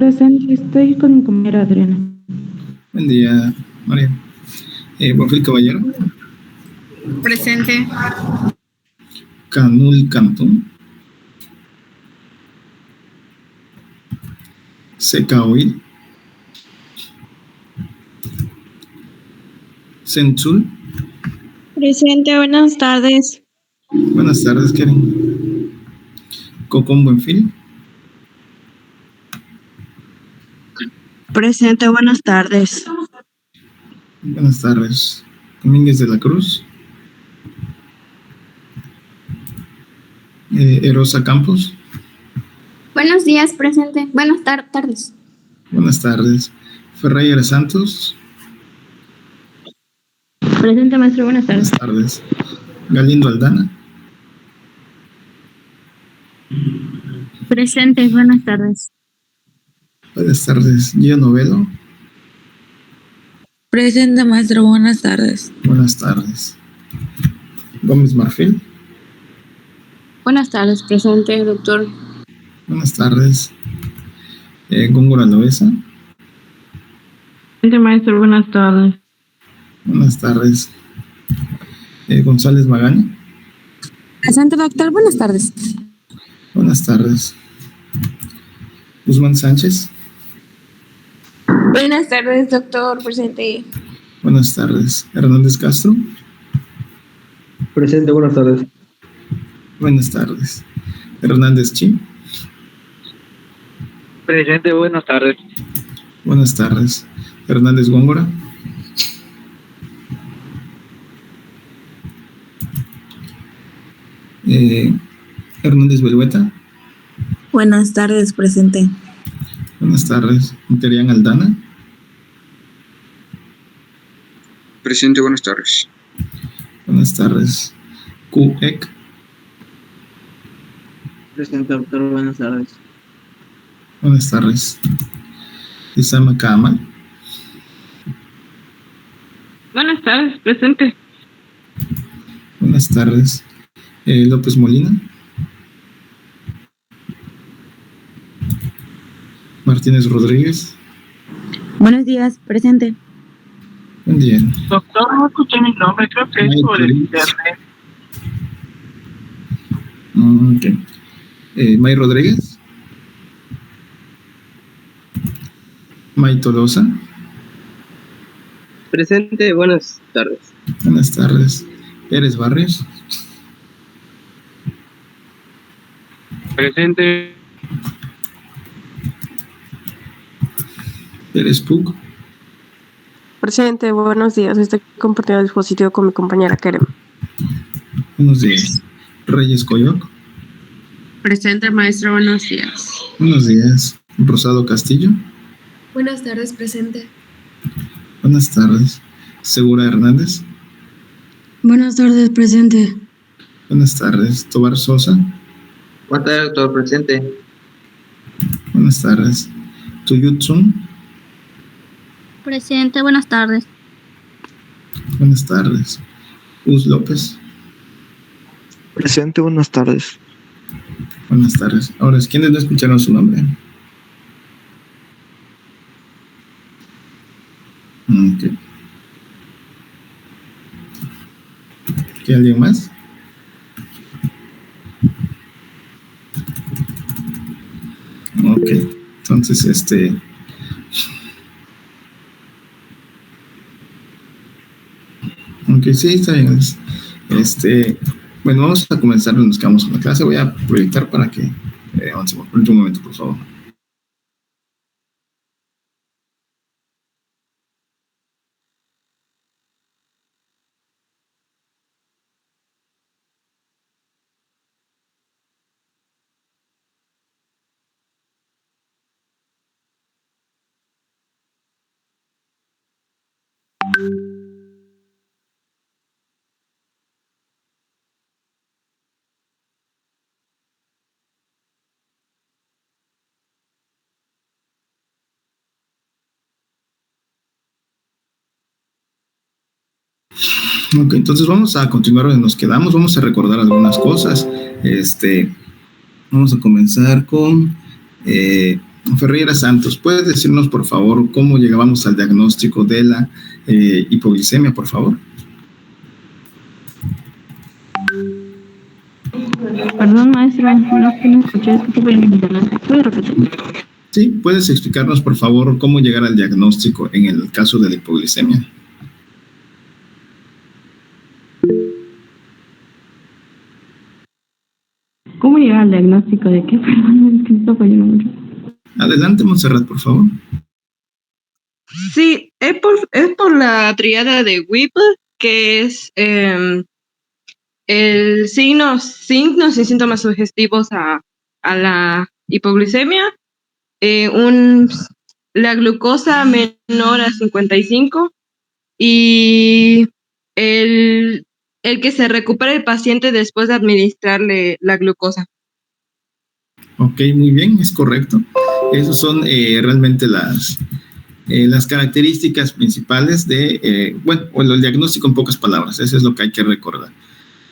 Presente, estoy con mi compañera Adriana. Buen día, María. Bonfil Caballero. Presente. Canul Cantón. Seca Oil. Senchul. Presente, buenas tardes. Buenas tardes, Karen. Cocón Buenfil. Presente, buenas tardes. Buenas tardes. Domínguez de la Cruz. Erosa Campos. Buenos días, presente. Buenas tardes. Buenas tardes. Ferreira Santos. Presente, maestro, buenas tardes. Buenas tardes. Galindo Aldana. Presente, buenas tardes. Buenas tardes. Gio Novelo. Presente, maestro, buenas tardes. Buenas tardes. Gómez Marfil. Buenas tardes, presente, doctor. Buenas tardes. Góngora Loesa. Presente, maestro, buenas tardes. Buenas tardes. González Magaña. Presente, doctor, buenas tardes. Buenas tardes. Guzmán Sánchez. Buenas tardes, doctor, presente. Buenas tardes. Hernández Castro. Presente, buenas tardes. Buenas tardes. Hernández Chi. Presente, buenas tardes. Buenas tardes. Hernández Góngora. Hernández Belueta. Buenas tardes, presente. Buenas tardes. Interian Aldana. Presente, buenas tardes. Buenas tardes. QEC. Presente, doctor, buenas tardes. Buenas tardes. Isama Kamal. Buenas tardes, presente. Buenas tardes. López Molina. Martínez Rodríguez. Buenos días, presente. Buen día. Doctor, no escuché mi nombre, creo que es por el internet. Ok. May Rodríguez. May Tolosa. Presente, buenas tardes. Buenas tardes. Pérez Barrios. Presente. Pérez Puc. Presente, buenos días. Estoy compartiendo el dispositivo con mi compañera Keren. Buenos días. Reyes Coyoc. Presente, maestro, buenos días. Buenos días. Rosado Castillo. Buenas tardes, presente. Buenas tardes. Segura Hernández. Buenas tardes, presente. Buenas tardes. Tobar Sosa. Buenas tardes, doctor, presente. Buenas tardes. Tuyutsun. Presente, buenas tardes. Buenas tardes. Uz López. Presente, buenas tardes. Buenas tardes. Ahora, ¿quiénes no escucharon su nombre? Ok. ¿Qué alguien más? Ok. Entonces, ok, sí, está bien. Bueno, vamos a comenzar, nos quedamos con la clase. Voy a proyectar para que avancemos. Por un momento, por favor. Ok, entonces vamos a continuar donde nos quedamos, vamos a recordar algunas cosas. Vamos a comenzar con Ferreira Santos, ¿puedes decirnos, por favor, cómo llegábamos al diagnóstico de la hipoglicemia, por favor? Perdón, maestra, no escuché, es que tuve mi internet. ¿Puede repetir? Sí, ¿puedes explicarnos, por favor, cómo llegar al diagnóstico en el caso de la hipoglicemia? ¿Cómo llegar al diagnóstico de qué? Perdón, es que estoy fallando mucho. Adelante, Montserrat, por favor. Sí, es por la triada de Whipple, que es el signos y síntomas sugestivos a la hipoglicemia, la glucosa menor a 55 y el que se recupere el paciente después de administrarle la glucosa. Ok, muy bien, es correcto. Esas son realmente las características principales de, o el diagnóstico en pocas palabras. Eso es lo que hay que recordar.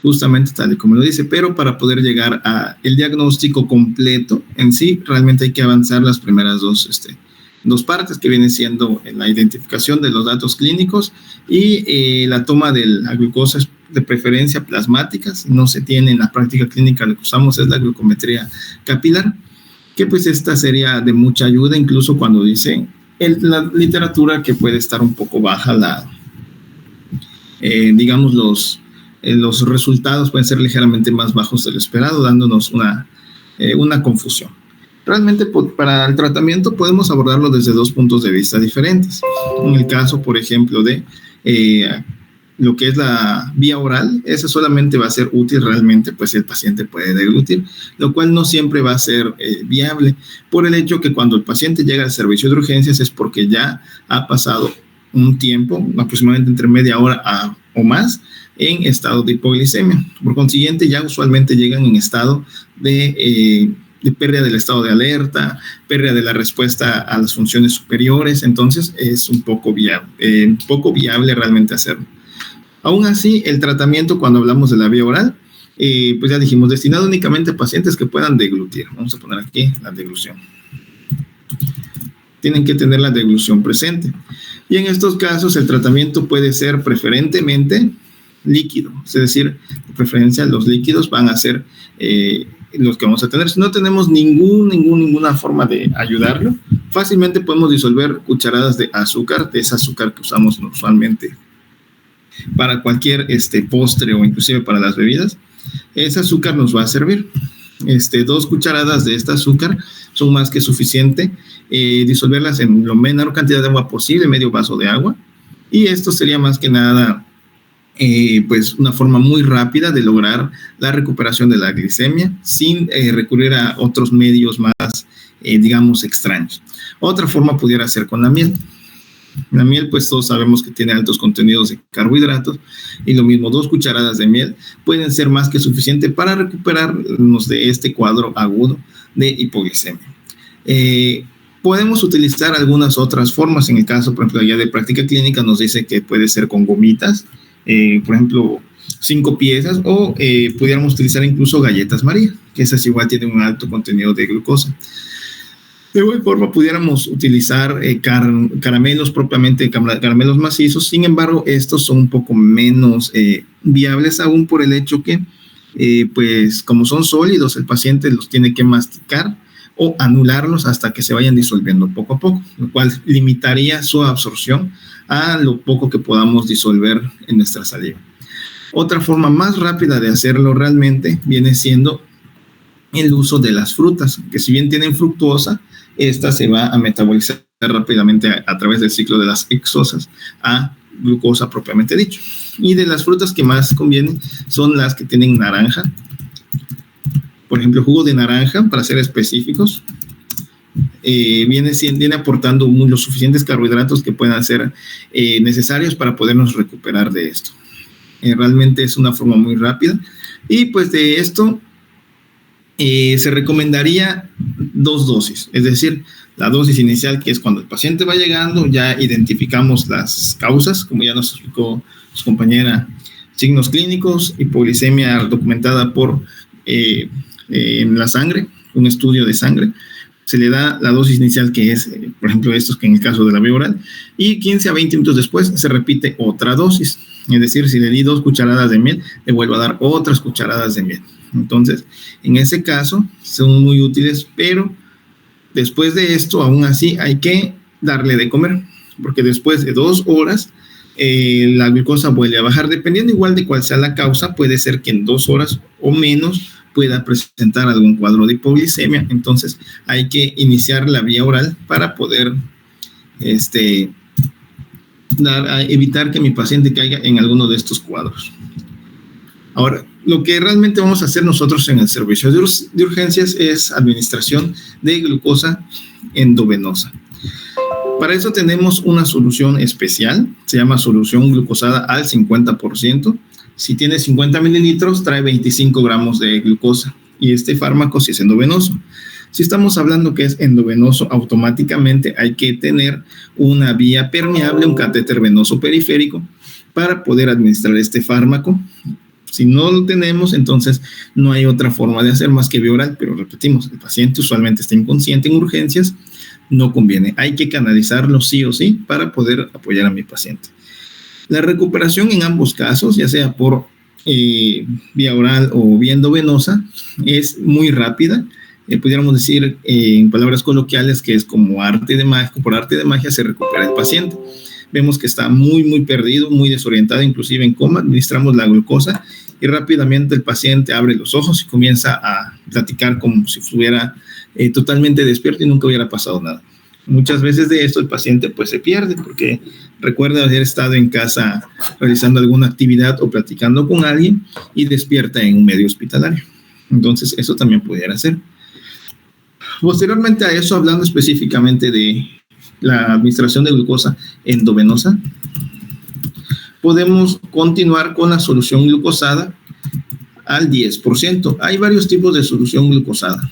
Justamente tal y como lo dice, pero para poder llegar a el diagnóstico completo en sí, realmente hay que avanzar las primeras dos partes, que vienen siendo la identificación de los datos clínicos y la toma de la glucosa, de preferencia plasmáticas. No se tiene en la práctica clínica, lo que usamos es la glucometría capilar, que pues esta sería de mucha ayuda, incluso cuando dice la literatura que puede estar un poco baja digamos los resultados pueden ser ligeramente más bajos de lo esperado, dándonos una confusión. Realmente para el tratamiento podemos abordarlo desde dos puntos de vista diferentes. En el caso, por ejemplo, de lo que es la vía oral, esa solamente va a ser útil realmente, pues el paciente puede deglutir, lo cual no siempre va a ser viable, por el hecho que cuando el paciente llega al servicio de urgencias es porque ya ha pasado un tiempo, aproximadamente entre media hora o más, en estado de hipoglicemia. Por consiguiente, ya usualmente llegan en estado de pérdida del estado de alerta, pérdida de la respuesta a las funciones superiores. Entonces es un poco viable realmente hacerlo. Aún así, el tratamiento, cuando hablamos de la vía oral, pues ya dijimos, destinado únicamente a pacientes que puedan deglutir. Vamos a poner aquí la deglución. Tienen que tener la deglución presente. Y en estos casos, el tratamiento puede ser preferentemente líquido, es decir, de preferencia los líquidos van a ser los que vamos a tener. Si no tenemos ninguna forma de ayudarlo, fácilmente podemos disolver cucharadas de azúcar, de ese azúcar que usamos usualmente para cualquier postre o inclusive para las bebidas. Ese azúcar nos va a servir. 2 cucharadas de este azúcar son más que suficiente. Disolverlas en la menor cantidad de agua posible, medio vaso de agua, y esto sería más que nada pues una forma muy rápida de lograr la recuperación de la glicemia sin recurrir a otros medios más, digamos, extraños. Otra forma pudiera ser con la miel. La miel, pues todos sabemos que tiene altos contenidos de carbohidratos, y lo mismo, 2 cucharadas de miel pueden ser más que suficiente para recuperarnos de este cuadro agudo de hipoglicemia. Podemos utilizar algunas otras formas. En el caso, por ejemplo, ya de práctica clínica nos dice que puede ser con gomitas, por ejemplo, 5 piezas, o pudiéramos utilizar incluso galletas María, que esas igual tienen un alto contenido de glucosa. De igual forma, pudiéramos utilizar caramelos, propiamente caramelos macizos. Sin embargo, estos son un poco menos viables aún, por el hecho que, pues, como son sólidos, el paciente los tiene que masticar o anularlos hasta que se vayan disolviendo poco a poco, lo cual limitaría su absorción a lo poco que podamos disolver en nuestra saliva. Otra forma más rápida de hacerlo realmente viene siendo el uso de las frutas, que si bien tienen fructuosa, esta se va a metabolizar rápidamente a través del ciclo de las hexosas a glucosa propiamente dicho. Y de las frutas que más convienen son las que tienen naranja. Por ejemplo, jugo de naranja, para ser específicos, viene aportando los suficientes carbohidratos que puedan ser necesarios para podernos recuperar de esto. Realmente es una forma muy rápida. Y pues de esto se recomendaría 2 dosis, es decir, la dosis inicial, que es cuando el paciente va llegando, ya identificamos las causas, como ya nos explicó su compañera, signos clínicos, hipoglicemia documentada por en la sangre, un estudio de sangre, se le da la dosis inicial, que es, por ejemplo, estos que en el caso de la vía oral, y 15 a 20 minutos después se repite otra dosis. Es decir, si le di 2 cucharadas de miel, le vuelvo a dar otras cucharadas de miel. Entonces, en ese caso, son muy útiles, pero después de esto, aún así, hay que darle de comer, porque después de 2 horas, la glucosa vuelve a bajar, dependiendo igual de cuál sea la causa. Puede ser que en 2 horas o menos pueda presentar algún cuadro de hipoglicemia. Entonces hay que iniciar la vía oral para poder evitar que mi paciente caiga en alguno de estos cuadros. Ahora, lo que realmente vamos a hacer nosotros en el servicio de urgencias es administración de glucosa endovenosa. Para eso tenemos una solución especial, se llama solución glucosada al 50%. Si tiene 50 mililitros, trae 25 gramos de glucosa, y este fármaco sí es endovenoso. Si estamos hablando que es endovenoso, automáticamente hay que tener una vía permeable, un catéter venoso periférico, para poder administrar este fármaco. Si no lo tenemos, entonces no hay otra forma de hacer más que vía oral, pero repetimos, el paciente usualmente está inconsciente en urgencias, no conviene. Hay que canalizarlo sí o sí para poder apoyar a mi paciente. La recuperación en ambos casos, ya sea por vía oral o vía endovenosa, es muy rápida. Pudiéramos decir en palabras coloquiales que es como arte de magia, por arte de magia se recupera el paciente. Vemos que está muy perdido, muy desorientado, inclusive en coma. Administramos la glucosa y rápidamente el paciente abre los ojos y comienza a platicar como si estuviera totalmente despierto y nunca hubiera pasado nada. Muchas veces de esto el paciente pues se pierde porque recuerda haber estado en casa realizando alguna actividad o platicando con alguien y despierta en un medio hospitalario. Entonces eso también pudiera ser. Posteriormente a eso, hablando específicamente de la administración de glucosa endovenosa, podemos continuar con la solución glucosada al 10%. Hay varios tipos de solución glucosada.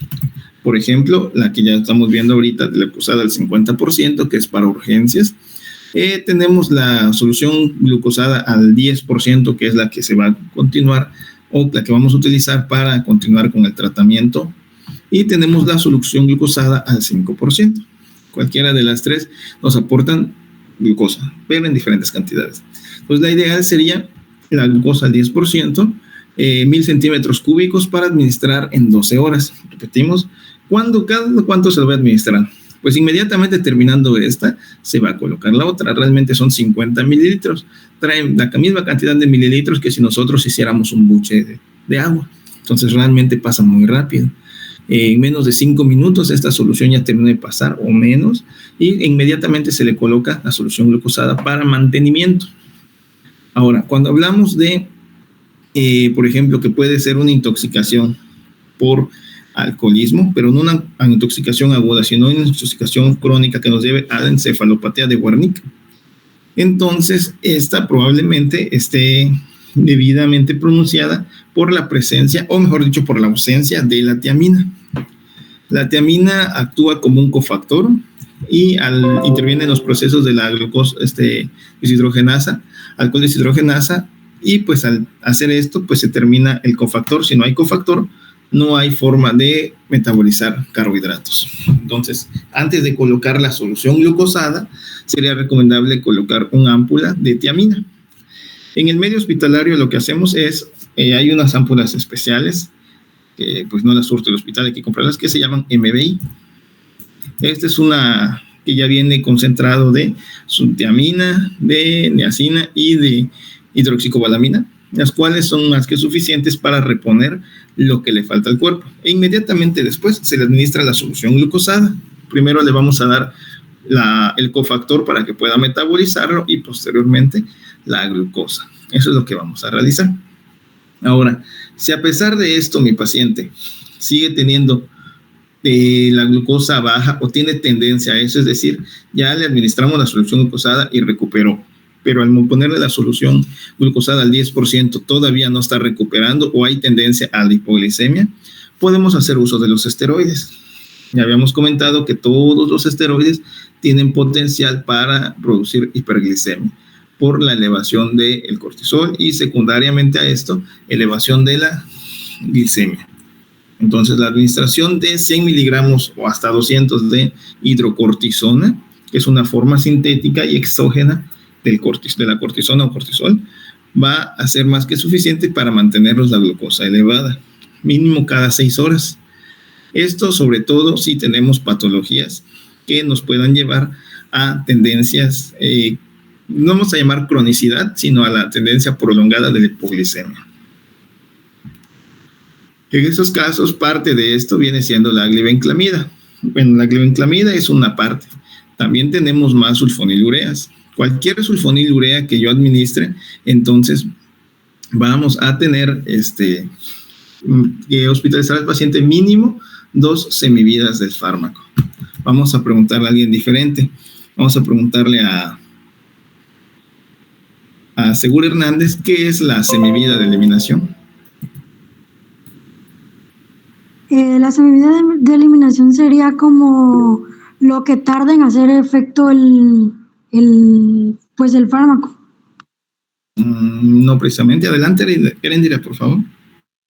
Por ejemplo, la que ya estamos viendo ahorita, de la glucosada al 50%, que es para urgencias. Tenemos la solución glucosada al 10%, que es la que se va a continuar o la que vamos a utilizar para continuar con el tratamiento. Y tenemos la solución glucosada al 5%. Cualquiera de las tres nos aportan glucosa, pero en diferentes cantidades. Pues la ideal sería la glucosa al 10%, 1000 centímetros cúbicos para administrar en 12 horas. Repetimos, ¿cuánto se lo voy a administrar? Pues inmediatamente terminando esta, se va a colocar la otra. Realmente son 50 mililitros. Traen la misma cantidad de mililitros que si nosotros hiciéramos un buche de agua. Entonces realmente pasa muy rápido. En menos de 5 minutos esta solución ya termina de pasar o menos y inmediatamente se le coloca la solución glucosada para mantenimiento. Ahora, cuando hablamos de, por ejemplo, que puede ser una intoxicación por alcoholismo, pero no una intoxicación aguda, sino una intoxicación crónica que nos lleve a la encefalopatía de Wernicke, entonces esta probablemente esté debidamente pronunciada por la presencia, o mejor dicho, por la ausencia de la tiamina. La tiamina actúa como un cofactor y interviene en los procesos de la glucosa, deshidrogenasa, alcohol deshidrogenasa, y pues al hacer esto, pues se termina el cofactor. Si no hay cofactor, no hay forma de metabolizar carbohidratos. Entonces, antes de colocar la solución glucosada, sería recomendable colocar una ámpula de tiamina. En el medio hospitalario lo que hacemos es, hay unas ámpulas especiales, que pues no las surte el hospital, hay que comprarlas, que se llaman MBI. Esta es una que ya viene concentrado de subtiamina, de niacina y de hidroxicobalamina, las cuales son más que suficientes para reponer lo que le falta al cuerpo. E inmediatamente después se le administra la solución glucosada. Primero le vamos a dar el cofactor para que pueda metabolizarlo y posteriormente la glucosa. Eso es lo que vamos a realizar. Ahora, si a pesar de esto mi paciente sigue teniendo la glucosa baja o tiene tendencia a eso, es decir, ya le administramos la solución glucosada y recuperó, pero al ponerle la solución glucosada al 10% todavía no está recuperando o hay tendencia a la hipoglicemia, podemos hacer uso de los esteroides. Ya habíamos comentado que todos los esteroides tienen potencial para producir hiperglicemia por la elevación del cortisol y secundariamente a esto, elevación de la glicemia. Entonces, la administración de 100 miligramos o hasta 200 de hidrocortisona, que es una forma sintética y exógena de la cortisona o cortisol, va a ser más que suficiente para mantenernos la glucosa elevada, mínimo cada 6 horas. Esto sobre todo si tenemos patologías que nos puedan llevar a tendencias, no vamos a llamar cronicidad, sino a la tendencia prolongada de la hipoglicemia. En esos casos, parte de esto viene siendo la glibenclamida. Bueno, la glibenclamida es una parte. También tenemos más sulfonilureas. Cualquier sulfonilurea que yo administre, entonces vamos a tener que hospitalizar al paciente mínimo 2 semividas del fármaco. Vamos a preguntarle a alguien diferente. Vamos a preguntarle a Segura Hernández, ¿qué es la semivida de eliminación? La semivida de eliminación sería como lo que tarda en hacer efecto el fármaco. No precisamente. Adelante, Erendira, por favor.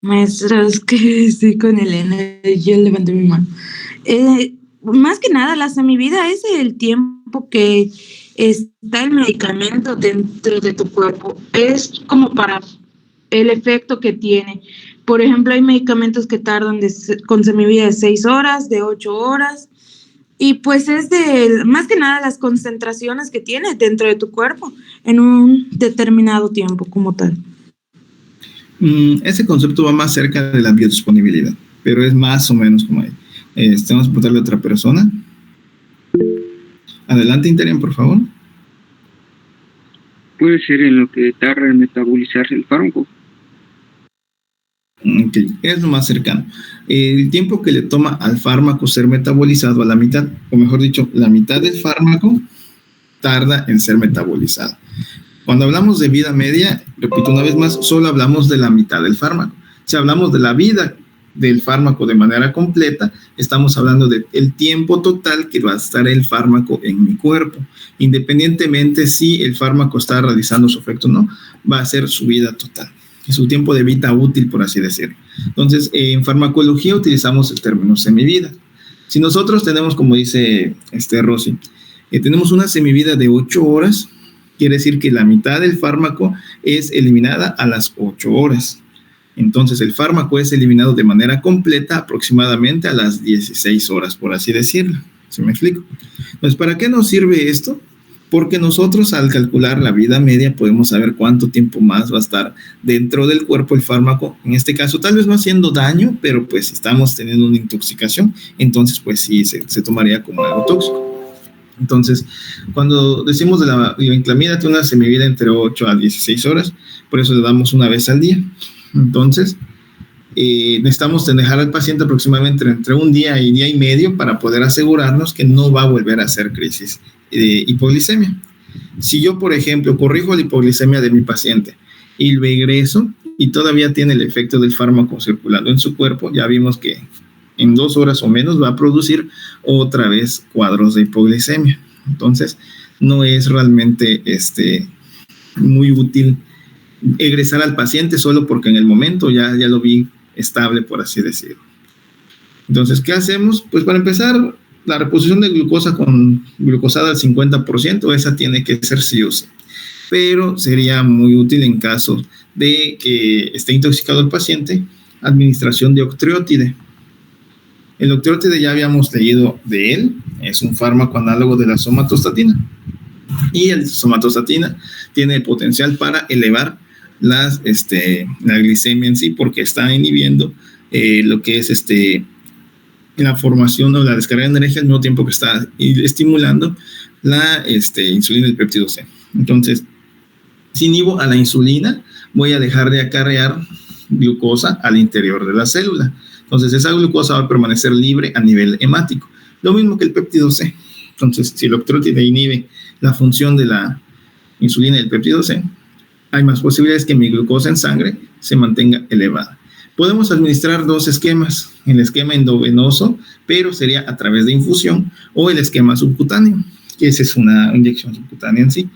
Maestro, es que estoy con Elena, yo levanté mi mano. Más que nada, la semivida es el tiempo que está el medicamento dentro de tu cuerpo. Es como para el efecto que tiene. Por ejemplo, hay medicamentos que tardan con semivida de 6 horas, de 8 horas, y pues es más que nada las concentraciones que tiene dentro de tu cuerpo en un determinado tiempo como tal. Ese concepto va más cerca de la biodisponibilidad, pero es más o menos como ahí. Vamos a preguntarle a otra persona. Adelante, Interian, por favor. Puede ser en lo que tarda en metabolizarse el fármaco. Ok, es lo más cercano. El tiempo que le toma al fármaco ser metabolizado a la mitad, o mejor dicho, la mitad del fármaco tarda en ser metabolizado. Cuando hablamos de vida media, repito una vez más, solo hablamos de la mitad del fármaco. Si hablamos de la vida del fármaco de manera completa, estamos hablando del tiempo total que va a estar el fármaco en mi cuerpo. Independientemente si el fármaco está realizando su efecto o no, va a ser su vida total, su tiempo de vida útil, por así decirlo. Entonces, en farmacología utilizamos el término semivida. Si nosotros tenemos, como dice Rosy, tenemos una semivida de 8 horas, quiere decir que la mitad del fármaco es eliminada a las 8 horas. Entonces, el fármaco es eliminado de manera completa aproximadamente a las 16 horas, por así decirlo. ¿Sí me explico? Entonces, ¿para qué nos sirve esto? Porque nosotros al calcular la vida media podemos saber cuánto tiempo más va a estar dentro del cuerpo el fármaco. En este caso, tal vez no haciendo daño, pero pues si estamos teniendo una intoxicación, entonces pues sí, se tomaría como algo tóxico. Entonces, cuando decimos de la glibenclamida, tiene una semivida entre 8 a 16 horas, por eso le damos una vez al día. Entonces, necesitamos dejar al paciente aproximadamente entre un día y día y medio para poder asegurarnos que no va a volver a hacer crisis de hipoglicemia. Si yo, por ejemplo, corrijo la hipoglicemia de mi paciente y regreso y todavía tiene el efecto del fármaco circulando en su cuerpo, ya vimos que en 2 horas o menos va a producir otra vez cuadros de hipoglicemia. Entonces, no es realmente muy útil egresar al paciente solo porque en el momento ya lo vi estable, por así decirlo. Entonces, ¿qué hacemos? Pues para empezar, la reposición de glucosa con glucosada al 50%, esa tiene que ser sí o sí. Pero sería muy útil en caso de que esté intoxicado el paciente, administración de octreotide. El octreotide ya habíamos leído de él, es un fármaco análogo de la somatostatina. Y el somatostatina tiene el potencial para elevar la glicemia en sí, porque está inhibiendo lo que es la formación o la descarga de energía al mismo tiempo que está estimulando la insulina del péptido C. Entonces, si inhibo a la insulina, voy a dejar de acarrear glucosa al interior de la célula. Entonces, esa glucosa va a permanecer libre a nivel hemático. Lo mismo que el péptido C. Entonces, si el octreotide inhibe la función de la insulina y el péptido C, hay más posibilidades que mi glucosa en sangre se mantenga elevada. Podemos administrar 2 esquemas, el esquema endovenoso, pero sería a través de infusión, o el esquema subcutáneo, que esa es una inyección subcutánea en sí.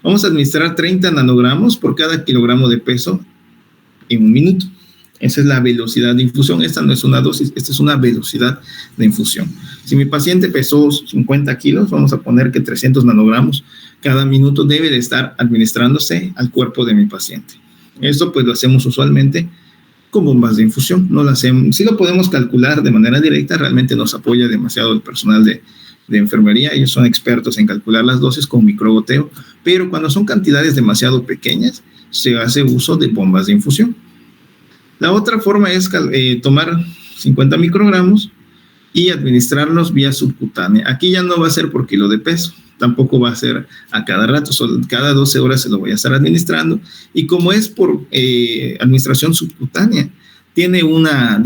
Vamos a administrar 30 nanogramos por cada kilogramo de peso en 1 minuto. Esa es la velocidad de infusión. Esta no es una dosis, esta es una velocidad de infusión. Si mi paciente pesó 50 kilos, vamos a poner que 300 nanogramos cada minuto debe de estar administrándose al cuerpo de mi paciente. Esto pues lo hacemos usualmente con bombas de infusión. No lo hacemos, sí lo podemos calcular de manera directa, realmente nos apoya demasiado el personal de enfermería, ellos son expertos en calcular las dosis con microgoteo, pero cuando son cantidades demasiado pequeñas, se hace uso de bombas de infusión. La otra forma es tomar 50 microgramos y administrarlos vía subcutánea. Aquí ya no va a ser por kilo de peso, tampoco va a ser a cada rato, solo cada 12 horas se lo voy a estar administrando, y como es por administración subcutánea, tiene una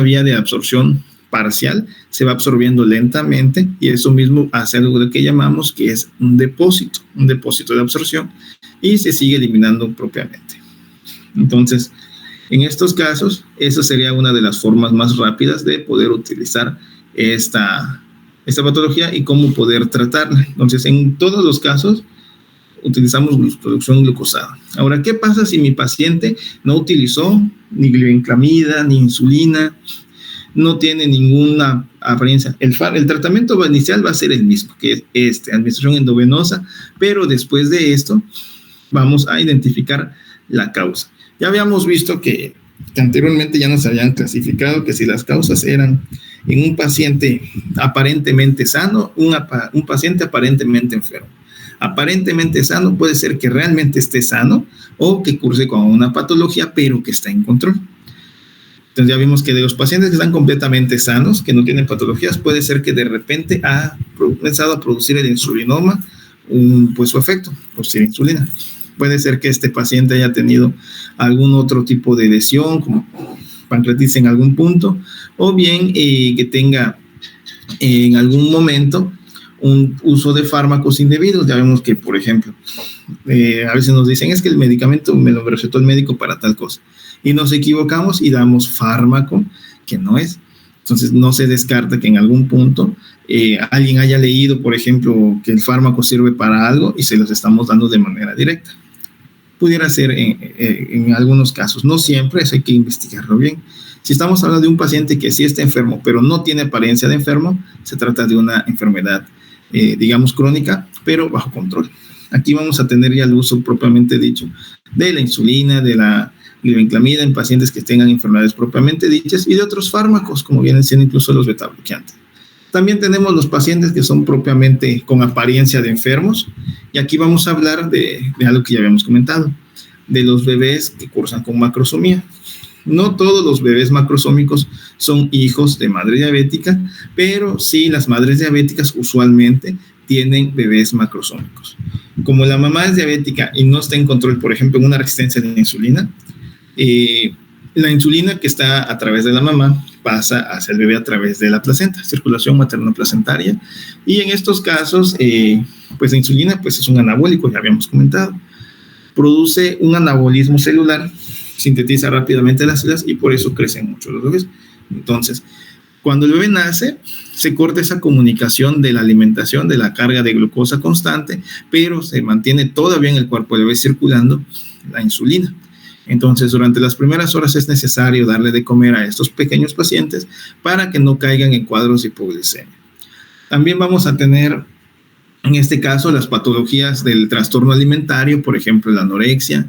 vía de absorción parcial, se va absorbiendo lentamente, y eso mismo hace algo que llamamos que es un depósito de absorción, y se sigue eliminando propiamente. Entonces, en estos casos, esa sería una de las formas más rápidas de poder utilizar esta patología y cómo poder tratarla. Entonces, en todos los casos, utilizamos producción glucosada. Ahora, ¿qué pasa si mi paciente no utilizó ni glibenclamida, ni insulina, no tiene ninguna apariencia? El tratamiento inicial va a ser el mismo, que es administración endovenosa, pero después de esto, vamos a identificar la causa. Ya habíamos visto que anteriormente ya nos habían clasificado que si las causas eran en un paciente aparentemente sano, un paciente aparentemente enfermo. Aparentemente sano puede ser que realmente esté sano o que curse con una patología, pero que está en control. Entonces ya vimos que de los pacientes que están completamente sanos, que no tienen patologías, puede ser que de repente ha comenzado a producir el insulinoma, pues su efecto, producir insulina. Puede ser que este paciente haya tenido algún otro tipo de lesión, como pancreatitis en algún punto, o bien que tenga en algún momento un uso de fármacos indebidos. Ya vemos que, por ejemplo, a veces nos dicen, es que el medicamento me lo recetó el médico para tal cosa, y nos equivocamos y damos fármaco que no es. Entonces, no se descarta que en algún punto alguien haya leído, por ejemplo, que el fármaco sirve para algo y se los estamos dando de manera directa. Pudiera ser en algunos casos, no siempre, eso hay que investigarlo bien. Si estamos hablando de un paciente que sí está enfermo, pero no tiene apariencia de enfermo, se trata de una enfermedad, digamos, crónica, pero bajo control. Aquí vamos a tener ya el uso propiamente dicho de la insulina, de la glibenclamida en pacientes que tengan enfermedades propiamente dichas, y de otros fármacos, como vienen siendo incluso los betabloqueantes. También tenemos los pacientes que son propiamente con apariencia de enfermos, y aquí vamos a hablar de algo que ya habíamos comentado, de los bebés que cursan con macrosomía. No todos los bebés macrosómicos son hijos de madre diabética, pero sí las madres diabéticas usualmente tienen bebés macrosómicos. Como la mamá es diabética y no está en control, por ejemplo, en una resistencia de la insulina, la insulina que está a través de la mamá pasa hacia el bebé a través de la placenta, circulación materno-placentaria, y en estos casos, pues la insulina pues es un anabólico, ya habíamos comentado, produce un anabolismo celular, sintetiza rápidamente las células y por eso crecen mucho los bebés. Entonces, cuando el bebé nace, se corta esa comunicación de la alimentación, de la carga de glucosa constante, pero se mantiene todavía en el cuerpo del bebé circulando la insulina. Entonces, durante las primeras horas es necesario darle de comer a estos pequeños pacientes para que no caigan en cuadros de hipoglucemia. También vamos a tener, en este caso, las patologías del trastorno alimentario, por ejemplo, la anorexia,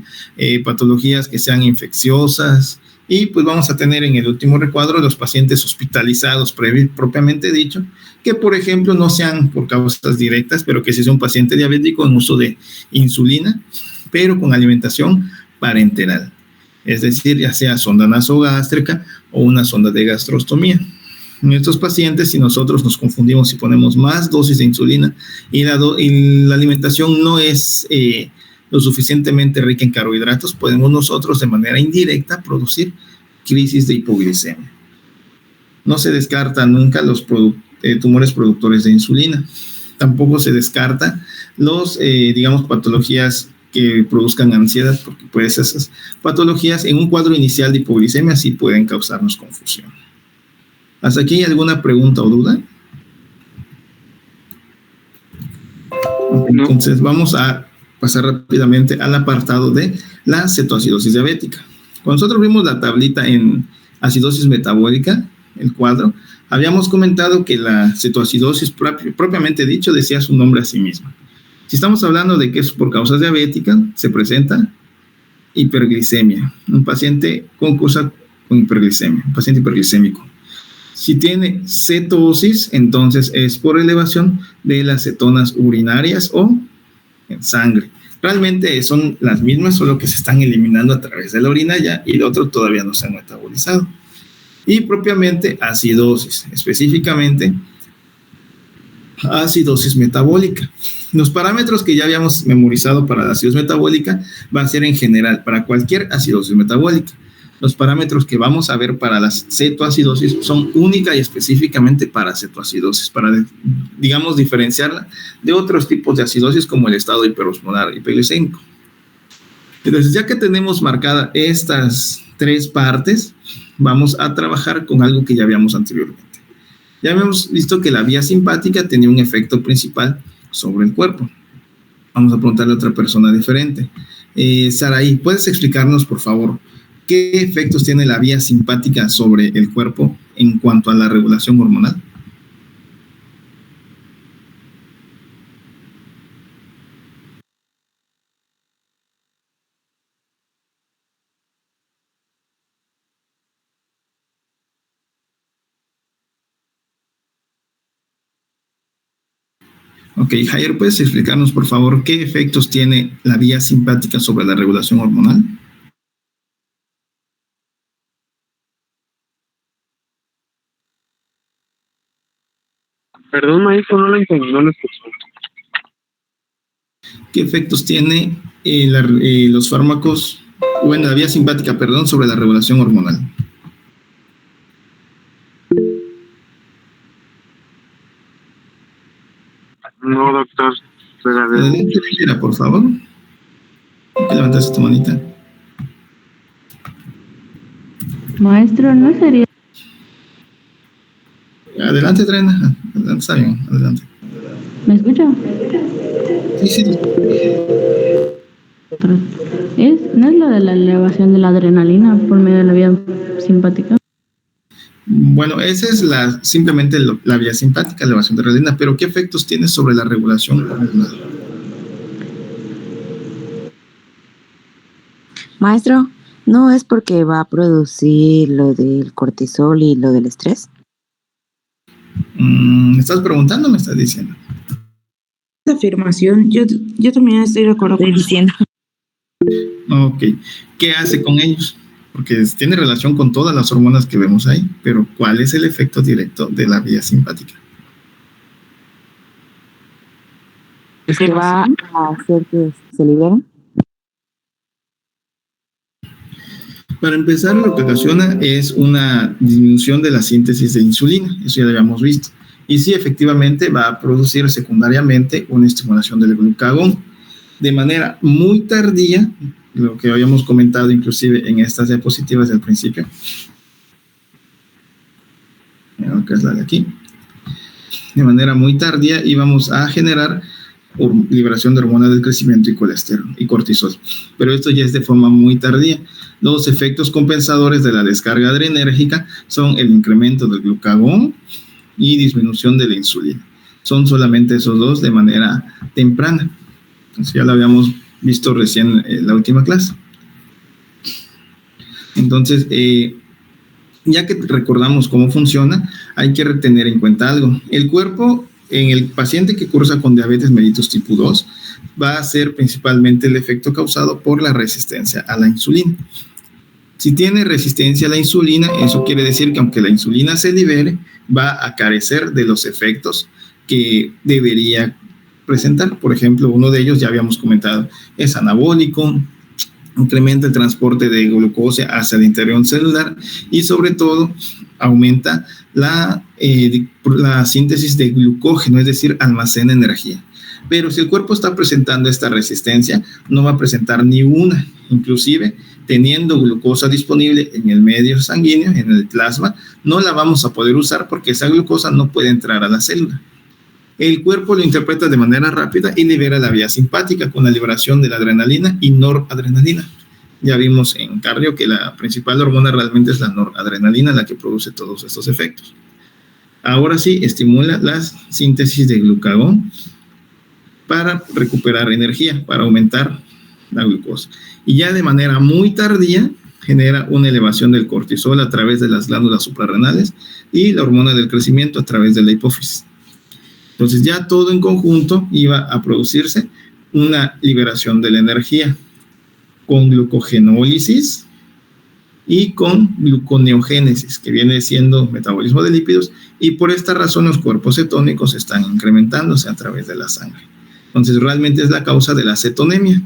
patologías que sean infecciosas, y pues vamos a tener en el último recuadro los pacientes hospitalizados propiamente dicho, que por ejemplo no sean por causas directas, pero que sí sea un paciente diabético en uso de insulina, pero con alimentación parenteral, es decir, ya sea sonda nasogástrica o una sonda de gastrostomía. En estos pacientes, si nosotros nos confundimos y ponemos más dosis de insulina y la alimentación no es lo suficientemente rica en carbohidratos, podemos nosotros de manera indirecta producir crisis de hipoglucemia. No se descarta nunca los tumores productores de insulina. Tampoco se descarta los, digamos, patologías que produzcan ansiedad, porque pues esas patologías en un cuadro inicial de hipoglucemia sí pueden causarnos confusión. ¿Hasta aquí alguna pregunta o duda? Entonces vamos a pasar rápidamente al apartado de la cetoacidosis diabética. Cuando nosotros vimos la tablita en acidosis metabólica, el cuadro, habíamos comentado que la cetoacidosis propiamente dicho decía su nombre a sí misma. Si estamos hablando de que es por causas diabéticas, se presenta hiperglicemia, un paciente con hiperglicemia, un paciente hiperglicémico. Si tiene cetosis, entonces es por elevación de las cetonas urinarias o en sangre. Realmente son las mismas, solo que se están eliminando a través de la orina ya, y el otro todavía no se ha metabolizado. Y propiamente acidosis, específicamente acidosis metabólica. Los parámetros que ya habíamos memorizado para la acidosis metabólica va a ser en general para cualquier acidosis metabólica. Los parámetros que vamos a ver para la cetoacidosis son única y específicamente para cetoacidosis, para, digamos, diferenciarla de otros tipos de acidosis como el estado hiperosmolar hiperglicémico. Entonces, ya que tenemos marcadas estas tres partes, vamos a trabajar con algo que ya habíamos anteriormente. Ya habíamos visto que la vía simpática tenía un efecto principal sobre el cuerpo. Vamos a preguntarle a otra persona diferente. Saraí, ¿puedes explicarnos, por favor, qué efectos tiene la vía simpática sobre el cuerpo en cuanto a la regulación hormonal? Ok, Jair, ¿puedes explicarnos, por favor, qué efectos tiene la vía simpática sobre la regulación hormonal? Perdón, maestro, no lo entendí, no lo escuché. ¿Qué efectos tiene los fármacos, la vía simpática, perdón, sobre la regulación hormonal? No, doctor. Adelante, Mira, por favor. Levantaste tu manita. Maestro, ¿no sería? Adelante, Trena. Adelante, está bien, adelante. ¿Me escucha? Sí. ¿No es lo de la elevación de la adrenalina por medio de la vía simpática? Bueno, esa es simplemente la vía simpática, elevación de adrenalina, pero ¿qué efectos tiene sobre la regulación hormonal? Maestro, ¿no es porque va a producir lo del cortisol y lo del estrés? ¿Me estás preguntando o me estás diciendo? Esta afirmación, yo también estoy de acuerdo con diciendo. Ok, ¿qué hace con ellos? Porque tiene relación con todas las hormonas que vemos ahí, pero ¿cuál es el efecto directo de la vía simpática? ¿Es que va a hacer que se liberen? Para empezar, lo que ocasiona es una disminución de la síntesis de insulina, eso ya lo habíamos visto. Y sí, efectivamente, va a producir secundariamente una estimulación del glucagón de manera muy tardía, lo que habíamos comentado inclusive en estas diapositivas del principio. Mira, que es la de aquí. De manera muy tardía íbamos a generar liberación de hormonas del crecimiento y colesterol y cortisol. Pero esto ya es de forma muy tardía. Los efectos compensadores de la descarga adrenérgica son el incremento del glucagón y disminución de la insulina. Son solamente esos dos de manera temprana. Entonces ya lo habíamos visto recién en la última clase. Entonces, ya que recordamos cómo funciona, hay que tener en cuenta algo. El cuerpo, en el paciente que cursa con diabetes mellitus tipo 2, va a ser principalmente el efecto causado por la resistencia a la insulina. Si tiene resistencia a la insulina, eso quiere decir que aunque la insulina se libere, va a carecer de los efectos que debería presentar. Por ejemplo, uno de ellos ya habíamos comentado, es anabólico, incrementa el transporte de glucosa hacia el interior celular y sobre todo aumenta la síntesis de glucógeno, es decir, almacena energía. Pero si el cuerpo está presentando esta resistencia, no va a presentar ni una, inclusive teniendo glucosa disponible en el medio sanguíneo, en el plasma, no la vamos a poder usar porque esa glucosa no puede entrar a la célula. El cuerpo lo interpreta de manera rápida y libera la vía simpática con la liberación de la adrenalina y noradrenalina. Ya vimos en cardio que la principal hormona realmente es la noradrenalina, la que produce todos estos efectos. Ahora sí, estimula la síntesis de glucagón para recuperar energía, para aumentar la glucosa. Y ya de manera muy tardía genera una elevación del cortisol a través de las glándulas suprarrenales y la hormona del crecimiento a través de la hipófisis. Entonces ya todo en conjunto iba a producirse una liberación de la energía con glucogenólisis y con gluconeogénesis, que viene siendo metabolismo de lípidos, y por esta razón los cuerpos cetónicos están incrementándose a través de la sangre. Entonces realmente es la causa de la cetonemia.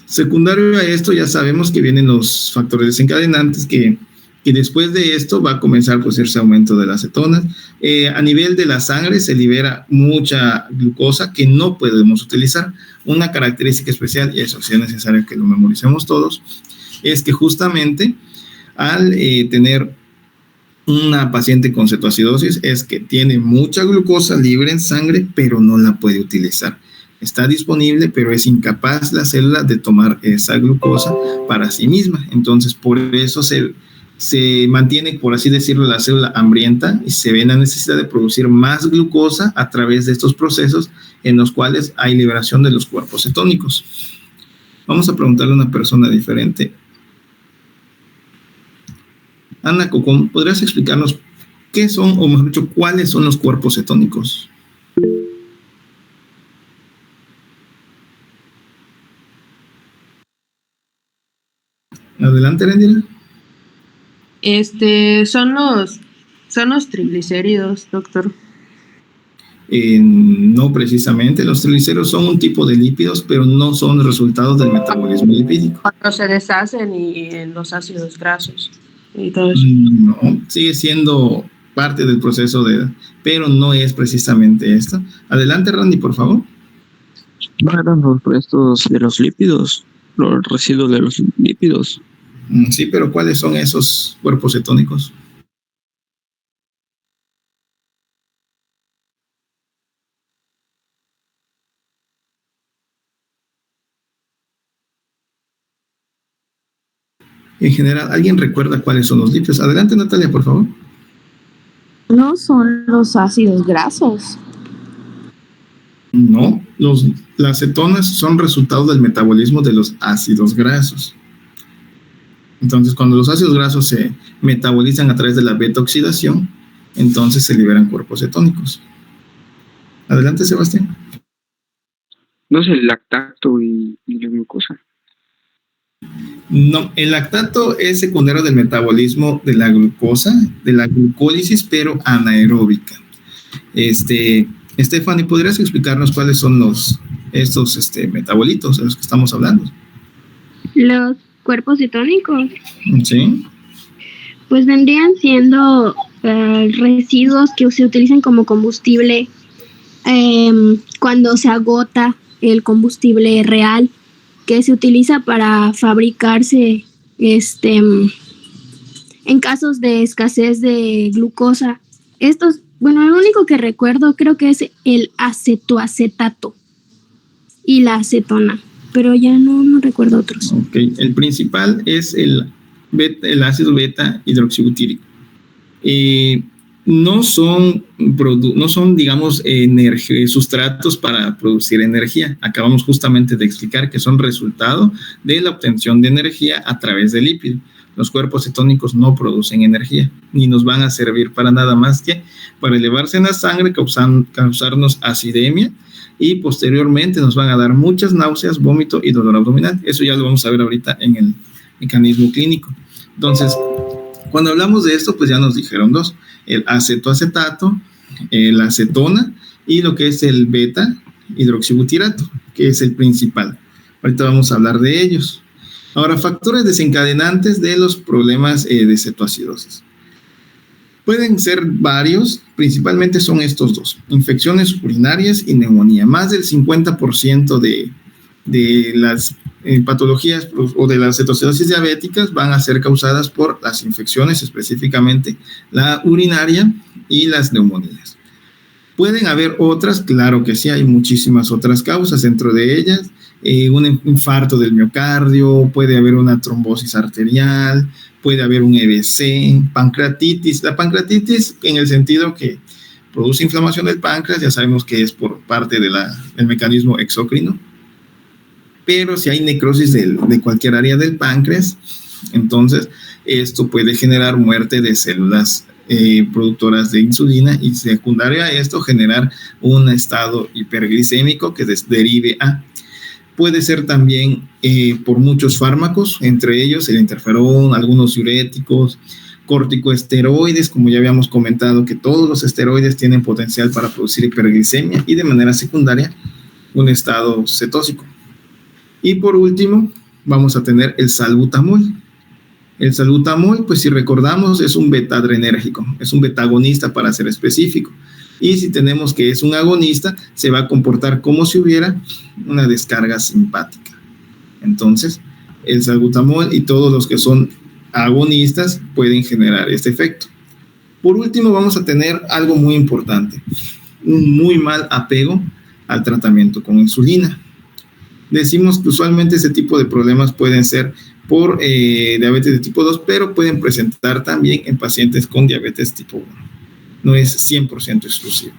Secundario a esto, ya sabemos que vienen los factores desencadenantes que después de esto va a comenzar pues ese aumento de las cetonas. A nivel de la sangre se libera mucha glucosa que no podemos utilizar. Una característica especial, y eso sí es necesario que lo memoricemos todos, es que justamente al tener una paciente con cetoacidosis es que tiene mucha glucosa libre en sangre, pero no la puede utilizar. Está disponible, pero es incapaz la célula de tomar esa glucosa para sí misma. Entonces, por eso se mantiene, por así decirlo, la célula hambrienta y se ve la necesidad de producir más glucosa a través de estos procesos en los cuales hay liberación de los cuerpos cetónicos. Vamos a preguntarle a una persona diferente. Ana Cocón, ¿podrías explicarnos qué son, o mejor dicho, cuáles son los cuerpos cetónicos? Adelante, Erendira. Son los triglicéridos, doctor. No precisamente, los triglicéridos son un tipo de lípidos, pero no son resultados del metabolismo lipídico. Cuando se deshacen y en los ácidos grasos y todo eso. No, sigue siendo parte del proceso pero no es precisamente esto. Adelante, Randy, por favor. No eran los restos de los lípidos, los residuos de los lípidos. Sí, pero ¿cuáles son esos cuerpos cetónicos? En general, ¿alguien recuerda cuáles son los lípidos? Adelante, Natalia, por favor. No son los ácidos grasos. No, las cetonas son resultado del metabolismo de los ácidos grasos. Entonces, cuando los ácidos grasos se metabolizan a través de la beta-oxidación, entonces se liberan cuerpos cetónicos. Adelante, Sebastián. No es el lactato y la glucosa. No, el lactato es secundario del metabolismo de la glucosa, de la glucólisis, pero anaeróbica. Stephanie, ¿podrías explicarnos cuáles son estos metabolitos de los que estamos hablando? Los cuerpos cetónicos, Sí. pues vendrían siendo residuos que se utilizan como combustible cuando se agota el combustible real que se utiliza para fabricarse en casos de escasez de glucosa. Bueno, lo único que recuerdo creo que es el acetoacetato y la acetona, pero ya no recuerdo otros. Ok, el principal es el ácido beta hidroxibutírico. No son, digamos, sustratos para producir energía. Acabamos justamente de explicar que son resultado de la obtención de energía a través del lípido. Los cuerpos cetónicos no producen energía, ni nos van a servir para nada más que para elevarse en la sangre, causarnos acidemia, y posteriormente nos van a dar muchas náuseas, vómito y dolor abdominal. Eso ya lo vamos a ver ahorita en el mecanismo clínico. Entonces, cuando hablamos de esto, pues ya nos dijeron dos: el acetoacetato, la acetona y lo que es el beta hidroxibutirato, que es el principal. Ahorita vamos a hablar de ellos. Ahora, factores desencadenantes de los problemas de cetoacidosis. Pueden ser varios, principalmente son estos dos: infecciones urinarias y neumonía. Más del 50% de las patologías o de las cetoacidosis diabéticas van a ser causadas por las infecciones, específicamente la urinaria y las neumonías. ¿Pueden haber otras? Claro que sí, hay muchísimas otras causas, dentro de ellas un infarto del miocardio, puede haber una trombosis arterial, puede haber un EBC, pancreatitis. La pancreatitis en el sentido que produce inflamación del páncreas, ya sabemos que es por parte del mecanismo exócrino, pero si hay necrosis de cualquier área del páncreas, entonces esto puede generar muerte de células productoras de insulina y secundario a esto generar un estado hiperglicémico que derive a. Puede ser también por muchos fármacos, entre ellos el interferón, algunos diuréticos, corticosteroides, como ya habíamos comentado, que todos los esteroides tienen potencial para producir hiperglicemia y de manera secundaria un estado cetósico. Y por último, vamos a tener el salbutamol. El salbutamol, pues si recordamos, es un beta-adrenérgico, es un beta-agonista para ser específico. Y si tenemos que es un agonista, se va a comportar como si hubiera una descarga simpática. Entonces, el salbutamol y todos los que son agonistas pueden generar este efecto. Por último, vamos a tener algo muy importante, un muy mal apego al tratamiento con insulina. Decimos que usualmente este tipo de problemas pueden ser por diabetes de tipo 2, pero pueden presentar también en pacientes con diabetes tipo 1. No es 100% exclusivo.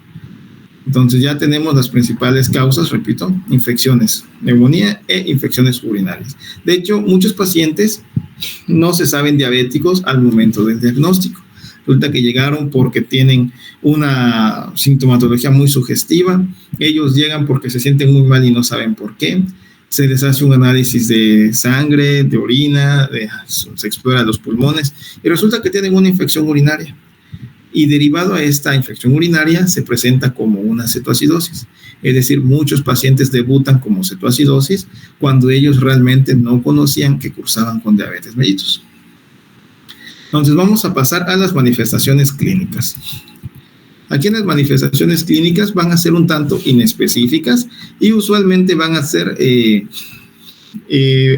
Entonces ya tenemos las principales causas, repito, infecciones, neumonía e infecciones urinarias. De hecho, muchos pacientes no se saben diabéticos al momento del diagnóstico. Resulta que llegaron porque tienen una sintomatología muy sugestiva. Ellos llegan porque se sienten muy mal y no saben por qué. Se les hace un análisis de sangre, de orina, se explora los pulmones y resulta que tienen una infección urinaria. Y derivado a esta infección urinaria se presenta como una cetoacidosis. Es decir, muchos pacientes debutan como cetoacidosis cuando ellos realmente no conocían que cursaban con diabetes mellitus. Entonces vamos a pasar a las manifestaciones clínicas. Aquí en las manifestaciones clínicas van a ser un tanto inespecíficas y usualmente van a ser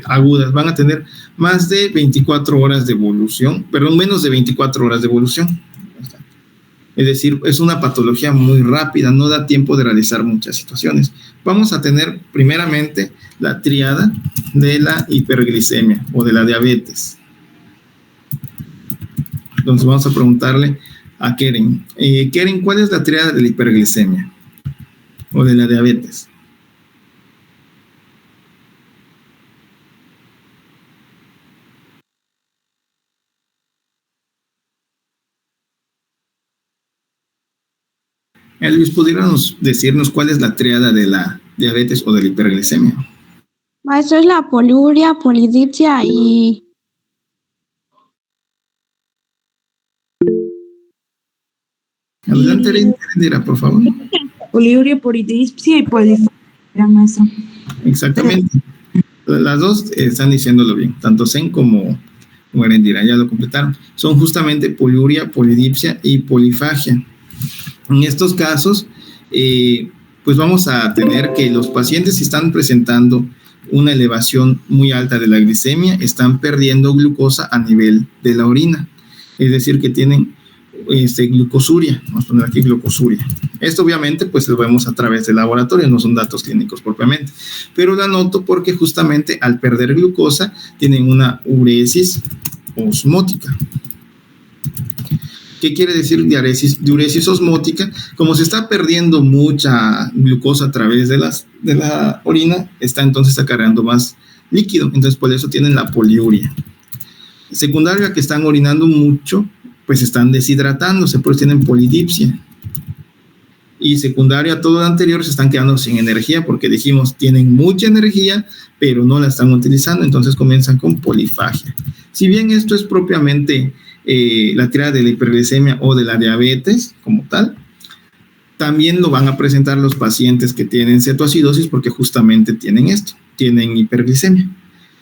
agudas, van a tener más de 24 horas de evolución, perdón, menos de 24 horas de evolución. Es decir, es una patología muy rápida, no da tiempo de realizar muchas situaciones. Vamos a tener primeramente la tríada de la hiperglicemia o de la diabetes. Entonces vamos a preguntarle a Keren. Keren, ¿cuál es la tríada de la hiperglicemia o de la diabetes? Luis, ¿pudieras decirnos cuál es la tríada de la diabetes o de la hiperglicemia? Maestro, es la poliuria, polidipsia y... Adelante, Erendira, por favor. Poliuria, polidipsia y polifagia, maestro. Exactamente. Las dos están diciéndolo bien, tanto Zen como Erendira, ya lo completaron. Son justamente poliuria, polidipsia y polifagia. En estos casos, pues vamos a tener que los pacientes que están presentando una elevación muy alta de la glicemia están perdiendo glucosa a nivel de la orina, es decir, que tienen glucosuria. Vamos a poner aquí glucosuria. Esto obviamente pues lo vemos a través del laboratorio, no son datos clínicos propiamente, pero la noto porque justamente al perder glucosa tienen una uresis osmótica. ¿Qué quiere decir diuresis osmótica? Como se está perdiendo mucha glucosa a través de la orina, está entonces acarreando más líquido, entonces por eso tienen la poliuria. Secundario a que están orinando mucho, pues están deshidratándose, por eso tienen polidipsia. Y secundario a todo lo anterior, se están quedando sin energía, porque dijimos, tienen mucha energía, pero no la están utilizando, entonces comienzan con polifagia. Si bien esto es propiamente la tríada de la hiperglicemia o de la diabetes como tal, también lo van a presentar los pacientes que tienen cetoacidosis porque justamente tienen esto, tienen hiperglicemia.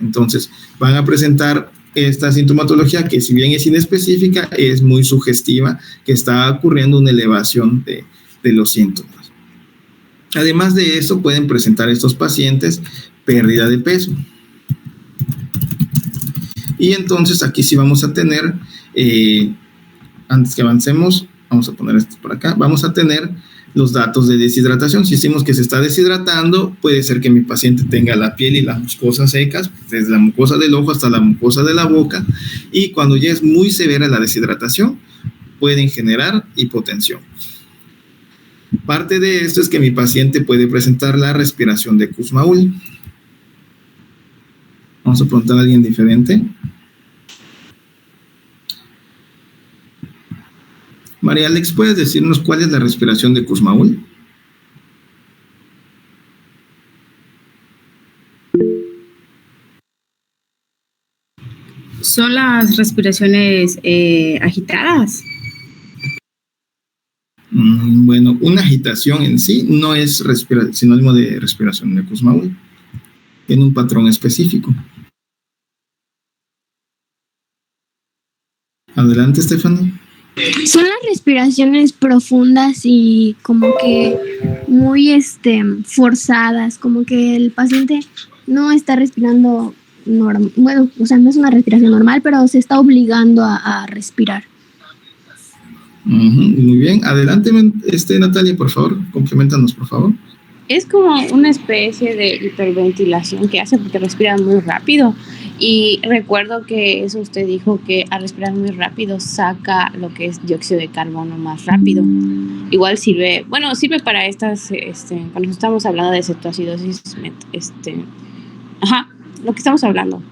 Entonces van a presentar esta sintomatología que si bien es inespecífica, es muy sugestiva, que está ocurriendo una elevación de los síntomas. Además de eso, pueden presentar estos pacientes pérdida de peso. Y entonces aquí sí vamos a tener, antes que avancemos, vamos a poner esto por acá, vamos a tener los datos de deshidratación. Si decimos que se está deshidratando, puede ser que mi paciente tenga la piel y las mucosas secas, desde la mucosa del ojo hasta la mucosa de la boca, y cuando ya es muy severa la deshidratación, pueden generar hipotensión. Parte de esto es que mi paciente puede presentar la respiración de Kussmaul. Vamos a preguntar a alguien diferente. María Alex, ¿puedes decirnos cuál es la respiración de Kussmaul? Son las respiraciones agitadas. Bueno, una agitación en sí no es sinónimo de respiración de Kussmaul. Tiene un patrón específico. Adelante, Stephanie. Son las respiraciones profundas y como que muy forzadas, como que el paciente no está respirando normal. Bueno, o sea, no es una respiración normal, pero se está obligando a respirar. Muy bien, adelante, Natalia, por favor, compleméntanos, por favor. Es como una especie de hiperventilación que hace porque respira muy rápido. Y recuerdo que eso usted dijo que al respirar muy rápido saca lo que es dióxido de carbono más rápido. Igual sirve para estas, cuando estamos hablando de cetoacidosis, lo que estamos hablando.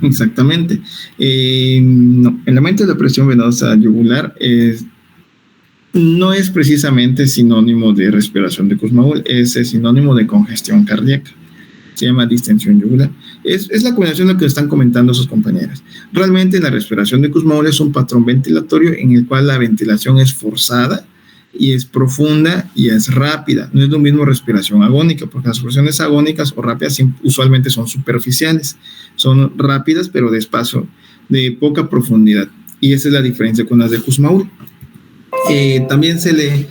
Exactamente. No, el aumento de la presión venosa yugular no es precisamente sinónimo de respiración de Kussmaul, es sinónimo de congestión cardíaca. Se llama distensión yugular. Es la combinación de lo que están comentando sus compañeras. Realmente la respiración de Kussmaul es un patrón ventilatorio en el cual la ventilación es forzada y es profunda y es rápida. No es lo mismo respiración agónica, porque las respiraciones agónicas o rápidas usualmente son superficiales. Son rápidas, pero de espacio, de poca profundidad. Y esa es la diferencia con las de Kussmaul. También se le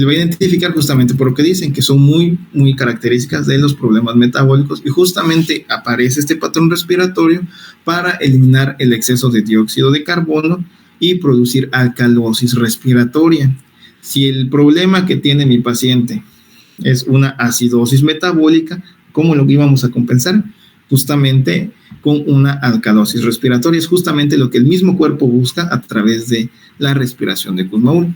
va a identificar justamente por lo que dicen, que son muy, muy características de los problemas metabólicos, y justamente aparece este patrón respiratorio para eliminar el exceso de dióxido de carbono y producir alcalosis respiratoria. Si el problema que tiene mi paciente es una acidosis metabólica, ¿cómo lo íbamos a compensar? Justamente con una alcalosis respiratoria. Es justamente lo que el mismo cuerpo busca a través de la respiración de Kussmaul.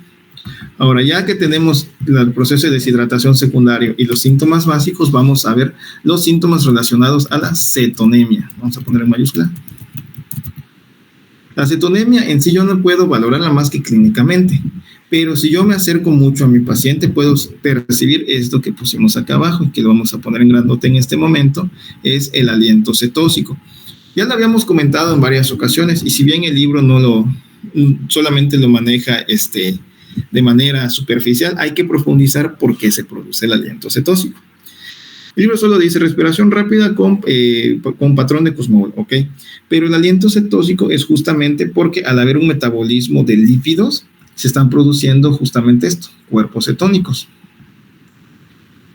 Ahora, ya que tenemos el proceso de deshidratación secundario y los síntomas básicos, vamos a ver los síntomas relacionados a la cetonemia. Vamos a poner en mayúscula. La cetonemia en sí yo no puedo valorarla más que clínicamente, pero si yo me acerco mucho a mi paciente, puedo percibir esto que pusimos acá abajo, y que lo vamos a poner en grandote en este momento, es el aliento cetósico. Ya lo habíamos comentado en varias ocasiones, y si bien el libro solamente lo maneja de manera superficial, hay que profundizar por qué se produce el aliento cetósico. El libro solo dice respiración rápida con patrón de Kussmaul, ¿ok? Pero el aliento cetósico es justamente porque al haber un metabolismo de lípidos, se están produciendo justamente esto, cuerpos cetónicos.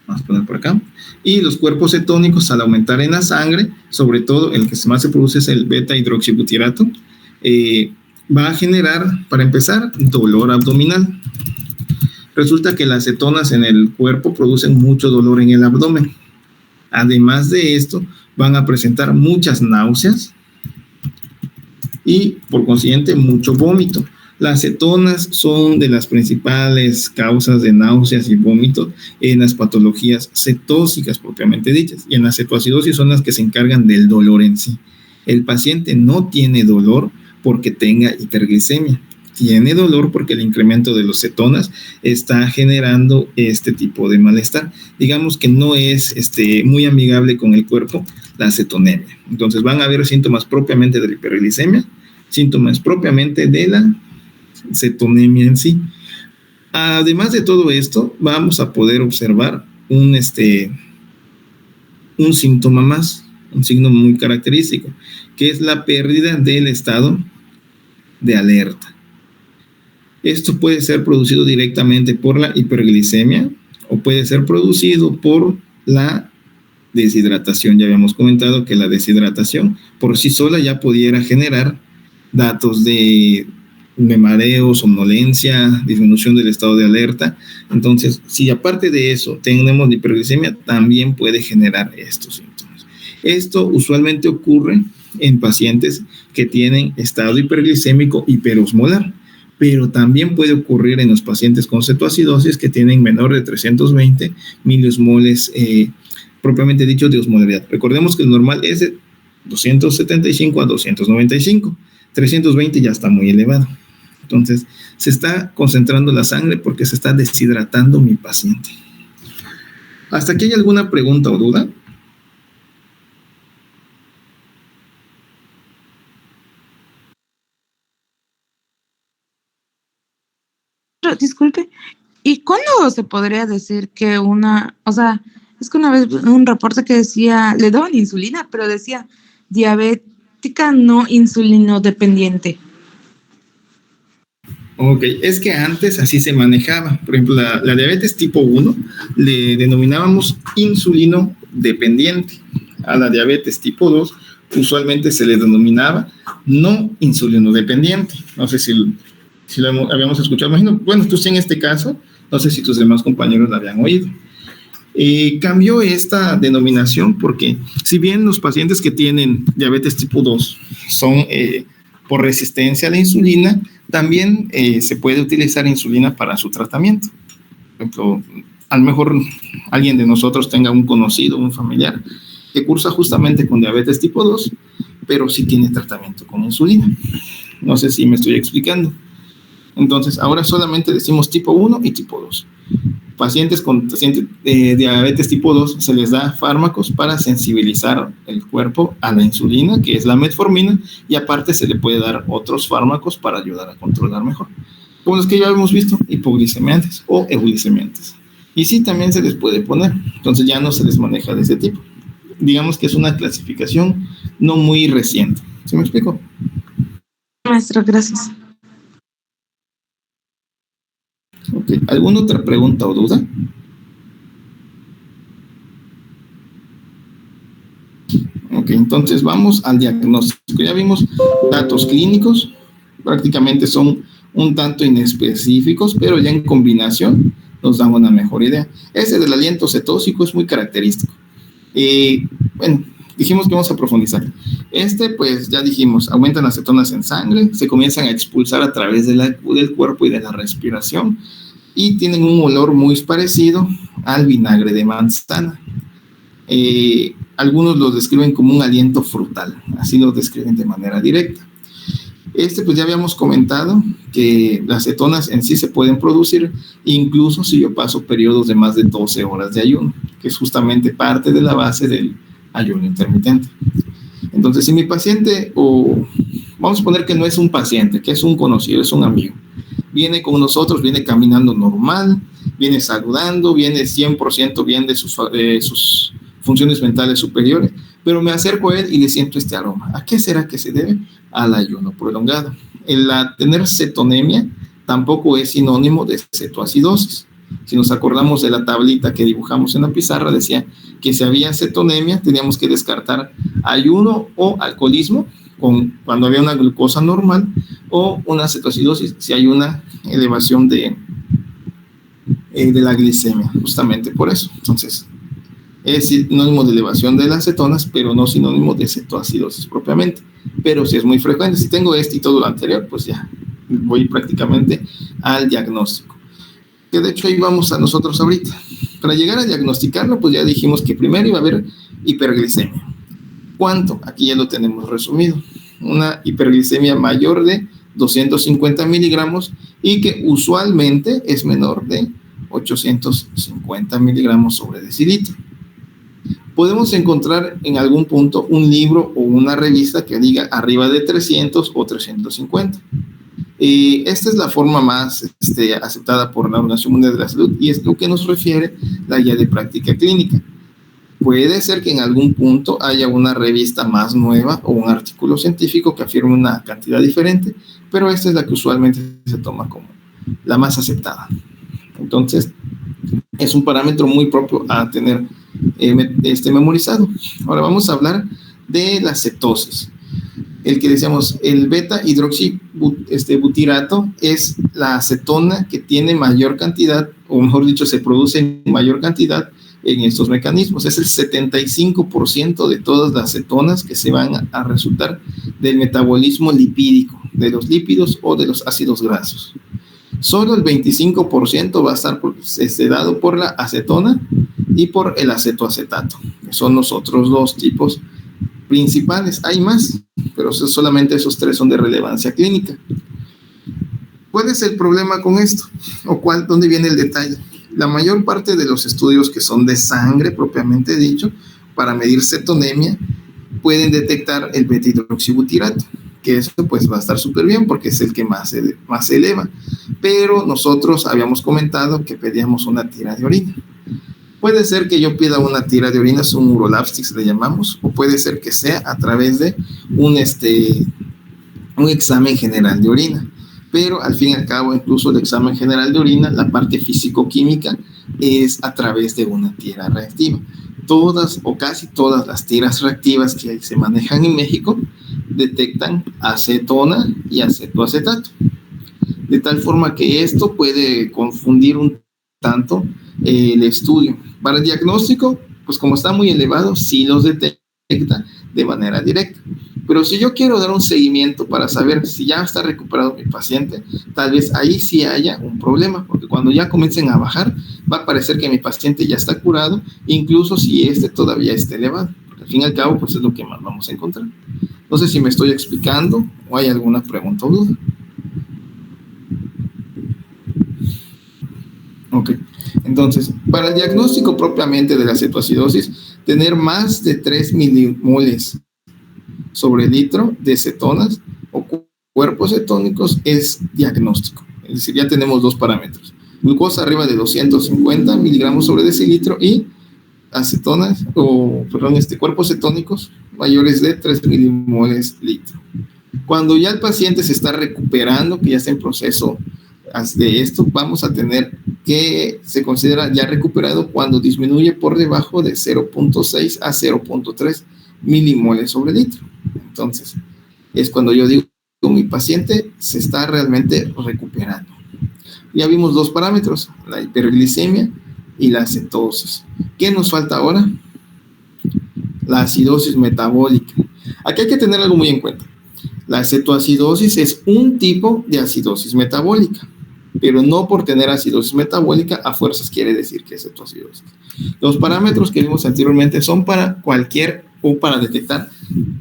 Vamos a poner por acá. Y los cuerpos cetónicos, al aumentar en la sangre, sobre todo el que más se produce es el beta-hidroxibutirato, va a generar, para empezar, dolor abdominal. Resulta que las cetonas en el cuerpo producen mucho dolor en el abdomen. Además de esto, van a presentar muchas náuseas y, por consiguiente, mucho vómito. Las cetonas son de las principales causas de náuseas y vómitos en las patologías cetósicas propiamente dichas, y en la cetoacidosis son las que se encargan del dolor en sí. El paciente no tiene dolor porque tenga hiperglicemia, tiene dolor porque el incremento de los cetonas está generando este tipo de malestar. Digamos que no es muy amigable con el cuerpo la cetonemia. Entonces van a haber síntomas propiamente de la hiperglicemia, síntomas propiamente de la cetonemia en sí. Además de todo esto, vamos a poder observar un síntoma más, un signo muy característico, que es la pérdida del estado de alerta. Esto puede ser producido directamente por la hiperglicemia o puede ser producido por la deshidratación. Ya habíamos comentado que la deshidratación por sí sola ya pudiera generar datos de de mareo, somnolencia, disminución del estado de alerta. Entonces, si aparte de eso tenemos hiperglicemia, también puede generar estos síntomas. Esto usualmente ocurre en pacientes que tienen estado hiperglicémico hiperosmolar, pero también puede ocurrir en los pacientes con cetoacidosis que tienen menor de 320 miliosmoles, propiamente dicho, de osmolaridad. Recordemos que el normal es de 275 a 295. 320 ya está muy elevado. Entonces, se está concentrando la sangre porque se está deshidratando mi paciente. ¿Hasta aquí hay alguna pregunta o duda? Disculpe, ¿y cuándo se podría decir que o sea, es que una vez un reporte que decía, le daban insulina, pero decía diabética no insulino dependiente? Ok, es que antes así se manejaba. Por ejemplo, la diabetes tipo 1 le denominábamos insulino dependiente. A la diabetes tipo 2 usualmente se le denominaba no insulino dependiente. No sé si lo habíamos escuchado. Imagino, bueno, tú sí en este caso, no sé si tus demás compañeros la habían oído. Cambió esta denominación porque si bien los pacientes que tienen diabetes tipo 2 son por resistencia a la insulina, también se puede utilizar insulina para su tratamiento. Por ejemplo, a lo mejor alguien de nosotros tenga un conocido, un familiar, que cursa justamente con diabetes tipo 2, pero sí tiene tratamiento con insulina. No sé si me estoy explicando. Entonces, ahora solamente decimos tipo 1 y tipo 2. Pacientes con diabetes tipo 2 se les da fármacos para sensibilizar el cuerpo a la insulina, que es la metformina, y aparte se le puede dar otros fármacos para ayudar a controlar mejor, como los que ya hemos visto, hipoglicemiantes o euglicemiantes. Y sí, también se les puede poner, entonces ya no se les maneja de ese tipo. Digamos que es una clasificación no muy reciente. ¿Sí me explico? Maestro, gracias. Ok, ¿alguna otra pregunta o duda? Ok, entonces vamos al diagnóstico. Ya vimos datos clínicos, prácticamente son un tanto inespecíficos, pero ya en combinación nos dan una mejor idea. Ese del aliento cetósico es muy característico. Bueno, dijimos que vamos a profundizar. Pues ya dijimos, aumentan las cetonas en sangre, se comienzan a expulsar a través del cuerpo y de la respiración, y tienen un olor muy parecido al vinagre de manzana. Algunos lo describen como un aliento frutal, así lo describen de manera directa. Pues ya habíamos comentado que las cetonas en sí se pueden producir incluso si yo paso periodos de más de 12 horas de ayuno, que es justamente parte de la base del ayuno intermitente. Entonces, si mi paciente, o vamos a poner que no es un paciente, que es un conocido, es un amigo, viene con nosotros, viene caminando normal, viene saludando, viene 100% bien de sus funciones mentales superiores, pero me acerco a él y le siento este aroma. ¿A qué será que se debe? Al ayuno prolongado. Tener cetonemia tampoco es sinónimo de cetoacidosis. Si nos acordamos de la tablita que dibujamos en la pizarra, decía que si había cetonemia teníamos que descartar ayuno o alcoholismo cuando había una glucosa normal, o una cetoacidosis si hay una elevación de la glicemia, justamente por eso. Entonces, es sinónimo de elevación de las cetonas, pero no sinónimo de cetoacidosis propiamente. Pero si es muy frecuente, si tengo y todo lo anterior, pues ya voy prácticamente al diagnóstico. Que de hecho ahí vamos a nosotros ahorita. Para llegar a diagnosticarlo, pues ya dijimos que primero iba a haber hiperglicemia. ¿Cuánto? Aquí ya lo tenemos resumido. Una hiperglicemia mayor de 250 miligramos y que usualmente es menor de 850 miligramos sobre decilitro. Podemos encontrar en algún punto un libro o una revista que diga arriba de 300 o 350. Esta es la forma más aceptada por la Organización Mundial de la Salud y es lo que nos refiere la guía de práctica clínica. Puede ser que en algún punto haya una revista más nueva o un artículo científico que afirme una cantidad diferente, pero esta es la que usualmente se toma como la más aceptada. Entonces, es un parámetro muy propio a tener memorizado. Ahora vamos a hablar de la cetosis. El que decíamos, el beta-hidroxi butirato es la acetona que tiene mayor cantidad, o mejor dicho, se produce en mayor cantidad en estos mecanismos. Es el 75% de todas las cetonas que se van a resultar del metabolismo lipídico, de los lípidos o de los ácidos grasos. Solo el 25% va a estar dado por la acetona y por el acetoacetato. Son los otros dos tipos principales. Hay más, pero solamente esos tres son de relevancia clínica. ¿Cuál es el problema con esto? ¿O dónde viene el detalle? La mayor parte de los estudios que son de sangre, propiamente dicho, para medir cetonemia, pueden detectar el beta-hidroxibutirato, que eso pues va a estar súper bien porque es el que más se eleva. Pero nosotros habíamos comentado que pedíamos una tira de orina. Puede ser que yo pida una tira de orina, es un urolapstics le llamamos, o puede ser que sea a través de un examen general de orina. Pero al fin y al cabo, incluso el examen general de orina, la parte físico-química es a través de una tira reactiva. Todas o casi todas las tiras reactivas que se manejan en México detectan acetona y acetoacetato. De tal forma que esto puede confundir un tanto el estudio. Para el diagnóstico, pues como está muy elevado, sí los detecta de manera directa. Pero si yo quiero dar un seguimiento para saber si ya está recuperado mi paciente, tal vez ahí sí haya un problema, porque cuando ya comiencen a bajar, va a parecer que mi paciente ya está curado, incluso si todavía está elevado. Porque al fin y al cabo, pues es lo que más vamos a encontrar. No sé si me estoy explicando o hay alguna pregunta o duda. Ok, entonces, para el diagnóstico propiamente de la cetoacidosis, tener más de 3 milimoles sobre litro de cetonas o cuerpos cetónicos es diagnóstico. Es decir, ya tenemos dos parámetros. Glucosa arriba de 250 miligramos sobre decilitro y acetonas, cuerpos cetónicos mayores de 3 milimoles litro. Cuando ya el paciente se está recuperando, que ya está en proceso de esto, vamos a tener que se considera ya recuperado cuando disminuye por debajo de 0.6 a 0.3 milimoles sobre litro. Entonces, es cuando yo digo mi paciente se está realmente recuperando. Ya vimos dos parámetros, la hiperglicemia y la cetosis. ¿Qué nos falta ahora? La acidosis metabólica. Aquí hay que tener algo muy en cuenta. La cetoacidosis es un tipo de acidosis metabólica, pero no por tener acidosis metabólica a fuerzas quiere decir que es cetoacidosis. Los parámetros que vimos anteriormente son para para detectar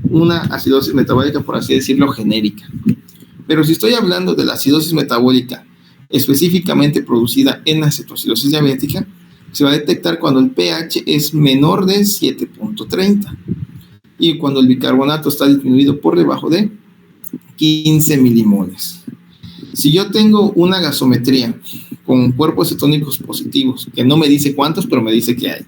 una acidosis metabólica, por así decirlo, genérica. Pero si estoy hablando de la acidosis metabólica específicamente producida en la cetoacidosis diabética, se va a detectar cuando el pH es menor de 7.30 y cuando el bicarbonato está disminuido por debajo de 15 milimoles. Si yo tengo una gasometría con cuerpos cetónicos positivos, que no me dice cuántos, pero me dice que hay,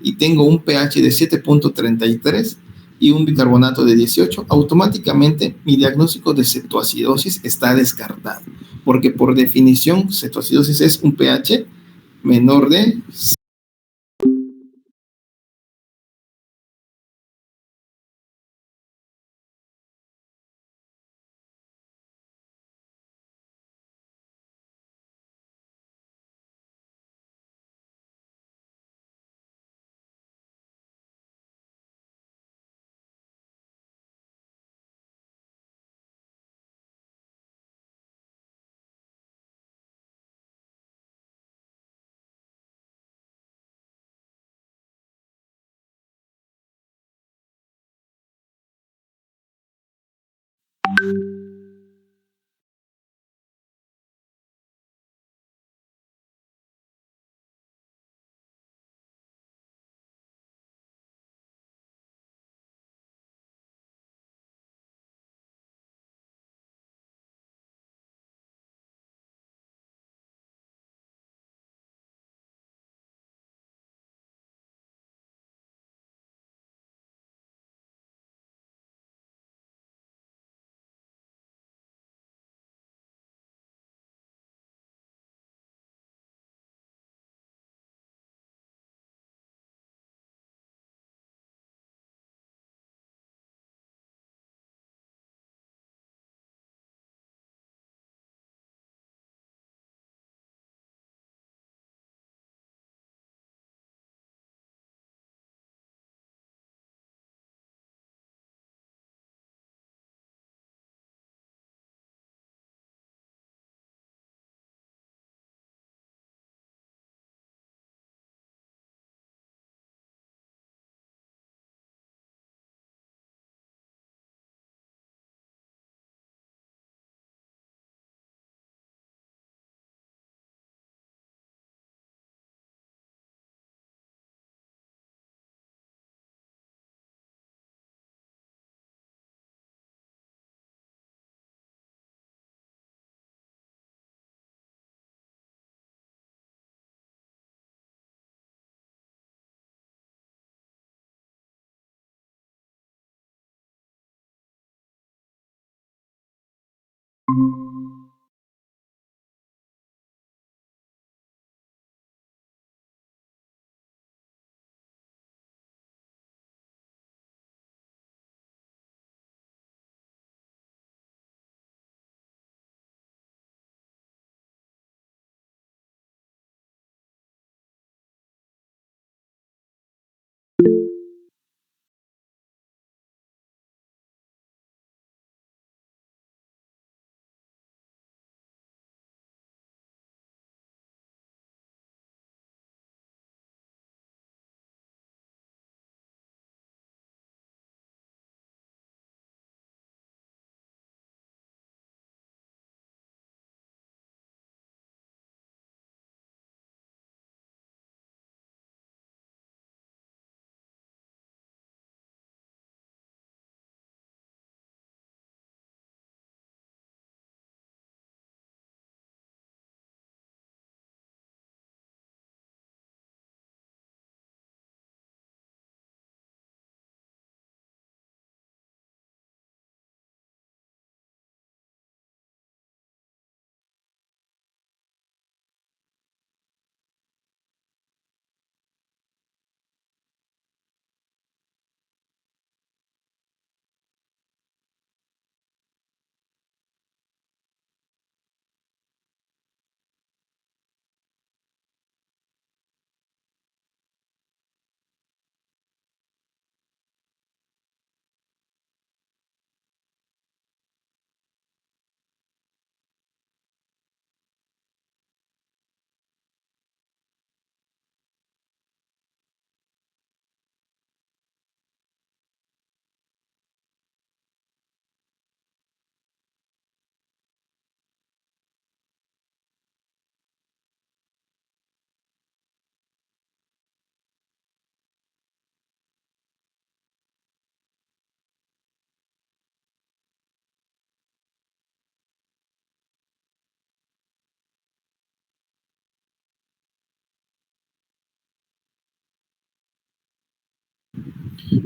y tengo un pH de 7.33 y un bicarbonato de 18, automáticamente mi diagnóstico de cetoacidosis está descartado, porque por definición cetoacidosis es un pH menor de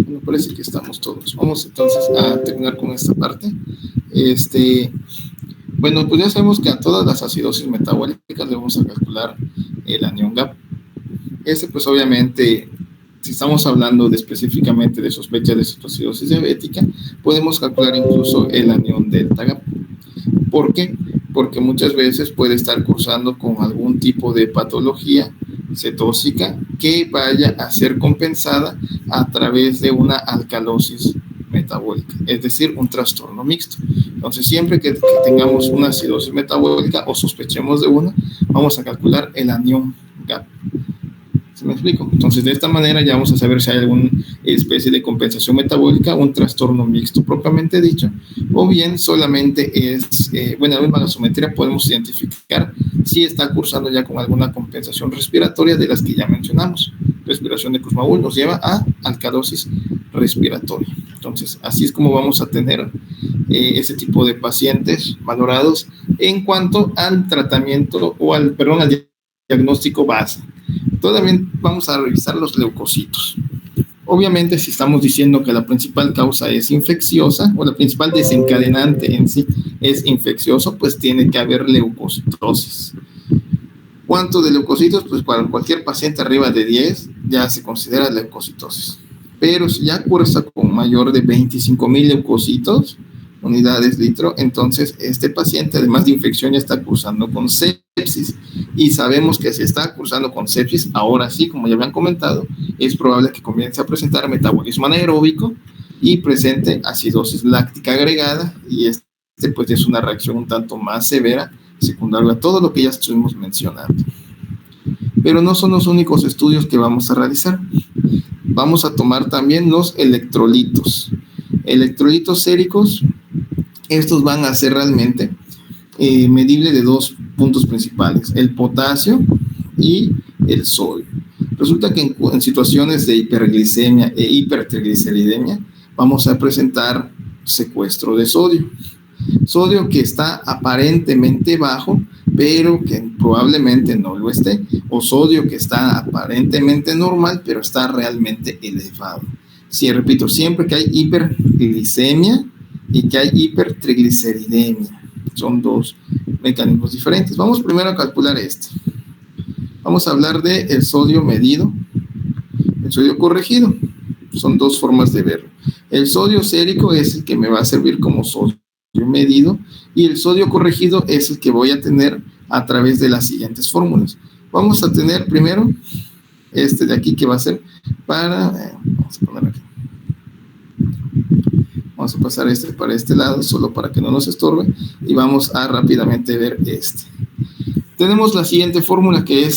Me parece que estamos todos. Vamos entonces a terminar con esta parte. Bueno, pues ya sabemos que a todas las acidosis metabólicas le vamos a calcular el anión GAP. Pues obviamente, si estamos hablando específicamente de sospecha de cetoacidosis diabética, podemos calcular incluso el anión delta GAP. ¿Por qué? Porque muchas veces puede estar cursando con algún tipo de patología cetósica que vaya a ser compensada a través de una alcalosis metabólica, es decir, un trastorno mixto. Entonces, siempre que tengamos una acidosis metabólica o sospechemos de una, vamos a calcular el anión GAP. ¿Se me explico? Entonces, de esta manera ya vamos a saber si hay alguna especie de compensación metabólica, un trastorno mixto propiamente dicho, o bien solamente es, en la misma gasometría podemos identificar si está cursando ya con alguna compensación respiratoria de las que ya mencionamos. Respiración de Kussmaul nos lleva a alcalosis respiratoria. Entonces, así es como vamos a tener ese tipo de pacientes valorados en cuanto al tratamiento o al diagnóstico base. Todavía vamos a revisar los leucocitos. Obviamente, si estamos diciendo que la principal causa es infecciosa o la principal desencadenante en sí es infeccioso, pues tiene que haber leucocitosis. ¿Cuánto de leucocitos? Pues para cualquier paciente arriba de 10 ya se considera leucocitosis. Pero si ya cursa con mayor de 25,000 leucocitos, unidades litro, entonces este paciente, además de infección, ya está cursando con sepsis. Y sabemos que si está cursando con sepsis, ahora sí, como ya habían comentado, es probable que comience a presentar metabolismo anaeróbico y presente acidosis láctica agregada, y pues es una reacción un tanto más severa, secundaria a todo lo que ya estuvimos mencionando. Pero no son los únicos estudios que vamos a realizar. Vamos a tomar también los electrolitos. Electrolitos séricos, estos van a ser realmente medibles de dos puntos principales, el potasio y el sodio. Resulta que en situaciones de hiperglicemia e hipertrigliceridemia vamos a presentar secuestro de sodio. Sodio que está aparentemente bajo, pero que probablemente no lo esté, o sodio que está aparentemente normal, pero está realmente elevado. Sí, repito, siempre que hay hiperglicemia y que hay hipertrigliceridemia. Son dos mecanismos diferentes. Vamos primero a calcular este. Vamos a hablar del sodio medido, el sodio corregido. Son dos formas de verlo. El sodio sérico es el que me va a servir como sodio medido y el sodio corregido es el que voy a tener a través de las siguientes fórmulas. Vamos a tener primero este de aquí que va a ser para... vamos a poner aquí. Vamos a pasar este para este lado, solo para que no nos estorbe, y vamos a rápidamente ver este. Tenemos la siguiente fórmula que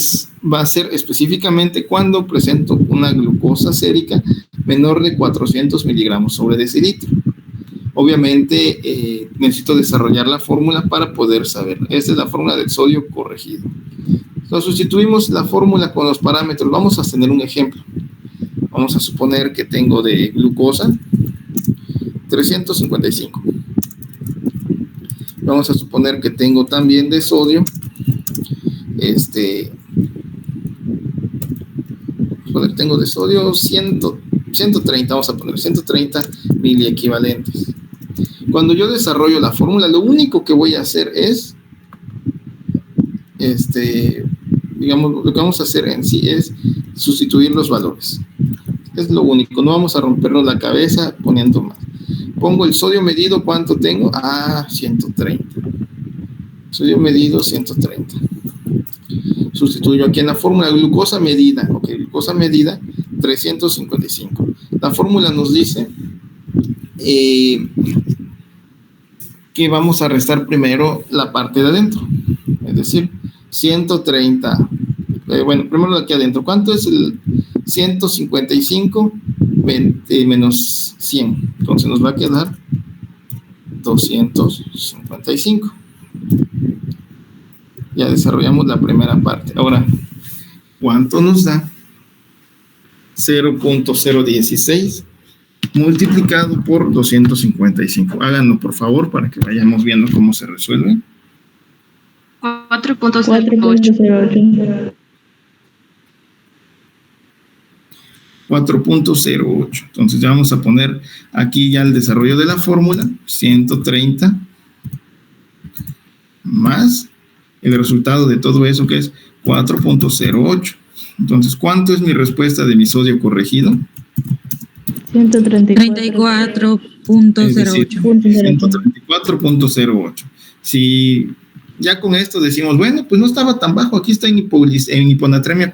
va a ser específicamente cuando presento una glucosa sérica menor de 400 miligramos sobre decilitro. Obviamente necesito desarrollar la fórmula para poder saber. Esta es la fórmula del sodio corregido. Entonces sustituimos la fórmula con los parámetros. Vamos a tener un ejemplo. Vamos a suponer que tengo de glucosa 355. Vamos a suponer que tengo también de sodio 130, vamos a poner 130 miliequivalentes. Cuando yo desarrollo la fórmula, lo único que voy a hacer es, digamos, lo que vamos a hacer en sí es sustituir los valores. Es lo único, no vamos a rompernos la cabeza poniendo más. Pongo el sodio medido, ¿cuánto tengo? 130. Sodio medido, 130. Sustituyo aquí en la fórmula glucosa medida. Ok, glucosa medida, 355. La fórmula nos dice que vamos a restar primero la parte de adentro. Es decir, 130. Bueno, primero aquí adentro. ¿Cuánto es el 155 menos 100? Entonces nos va a quedar 255. Ya desarrollamos la primera parte. Ahora, ¿cuánto nos da? 0.016 multiplicado por 255. Háganlo, por favor, para que vayamos viendo cómo se resuelve. 4.08. 4.08. Entonces ya vamos a poner aquí ya el desarrollo de la fórmula. 130 más el resultado de todo eso, que es 4.08. Entonces, ¿cuánto es mi respuesta de mi sodio corregido? 134.08. 134.08. Si ya con esto decimos, bueno, pues no estaba tan bajo, aquí está en hiponatremia,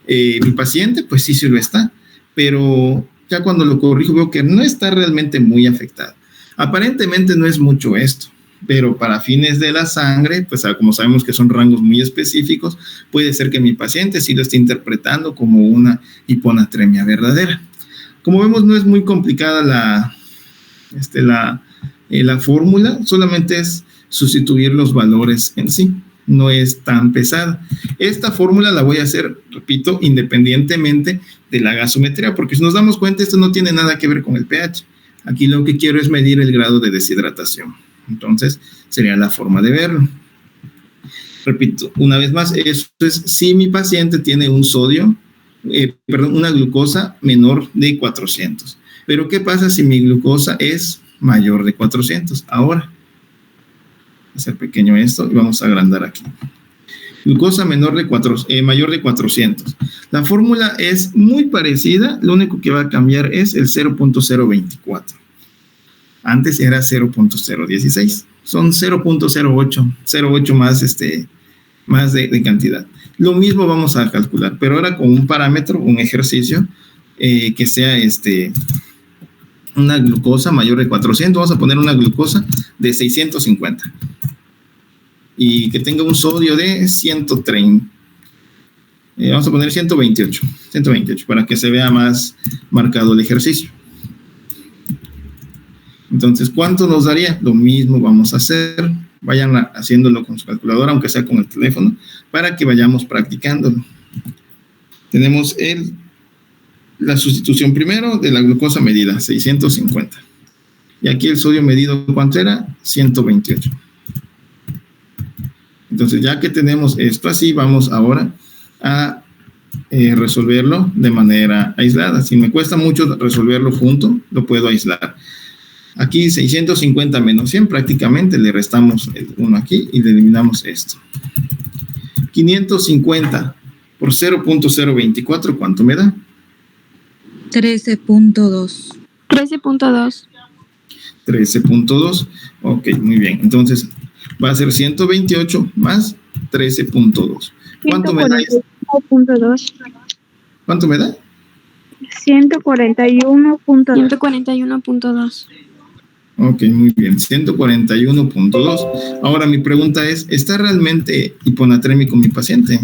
mi paciente, pues sí lo está, pero ya cuando lo corrijo veo que no está realmente muy afectado. Aparentemente no es mucho esto, pero para fines de la sangre, pues como sabemos que son rangos muy específicos, puede ser que mi paciente sí lo esté interpretando como una hiponatremia verdadera. Como vemos, no es muy complicada la fórmula, solamente es sustituir los valores en sí, no es tan pesada. Esta fórmula la voy a hacer, repito, independientemente de la gasometría, porque si nos damos cuenta, esto no tiene nada que ver con el pH. Aquí lo que quiero es medir el grado de deshidratación. Entonces, sería la forma de verlo. Repito, una vez más, eso es si mi paciente tiene un una glucosa menor de 400. Pero, ¿qué pasa si mi glucosa es mayor de 400? Ahora, voy a hacer pequeño esto y vamos a agrandar aquí. Glucosa mayor de 400. La fórmula es muy parecida, lo único que va a cambiar es el 0.024. Antes era 0.016. Son 0.08 más de cantidad. Lo mismo vamos a calcular, pero ahora con un parámetro, un ejercicio, que sea una glucosa mayor de 400. Vamos a poner una glucosa de 650. Y que tenga un sodio de 130. Vamos a poner 128 para que se vea más marcado el ejercicio. Entonces, ¿cuánto nos daría? Lo mismo vamos a hacer. Vayan haciéndolo con su calculadora, aunque sea con el teléfono, para que vayamos practicándolo. Tenemos la sustitución primero de la glucosa medida, 650. Y aquí el sodio medido, ¿cuánto era? 128. Entonces, ya que tenemos esto así, vamos ahora a resolverlo de manera aislada. Si me cuesta mucho resolverlo junto, lo puedo aislar. Aquí 650 menos 100, prácticamente le restamos el 1 aquí y le eliminamos esto. 550 por 0.024, ¿cuánto me da? 13.2. 13.2. 13.2. Ok, muy bien. Entonces va a ser 128 más 13.2. ¿Cuánto me da esto? 141.2. ¿Cuánto me da? 141.2. 141.2. Ok, muy bien. 141.2. Ahora mi pregunta es, ¿está realmente hiponatrémico mi paciente?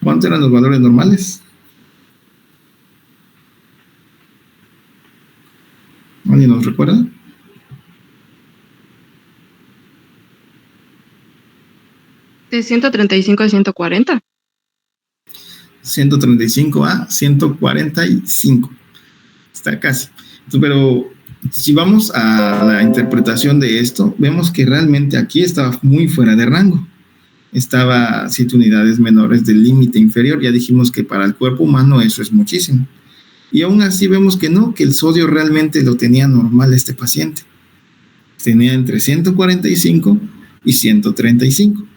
¿Cuántos eran los valores normales? ¿Alguien nos recuerda? De 135 a 140. 135 a 145. Está casi. Pero si vamos a la interpretación de esto, vemos que realmente aquí estaba muy fuera de rango. Estaba 7 unidades menores del límite inferior. Ya dijimos que para el cuerpo humano eso es muchísimo. Y aún así vemos que no, que el sodio realmente lo tenía normal este paciente. Tenía entre 145 y 135.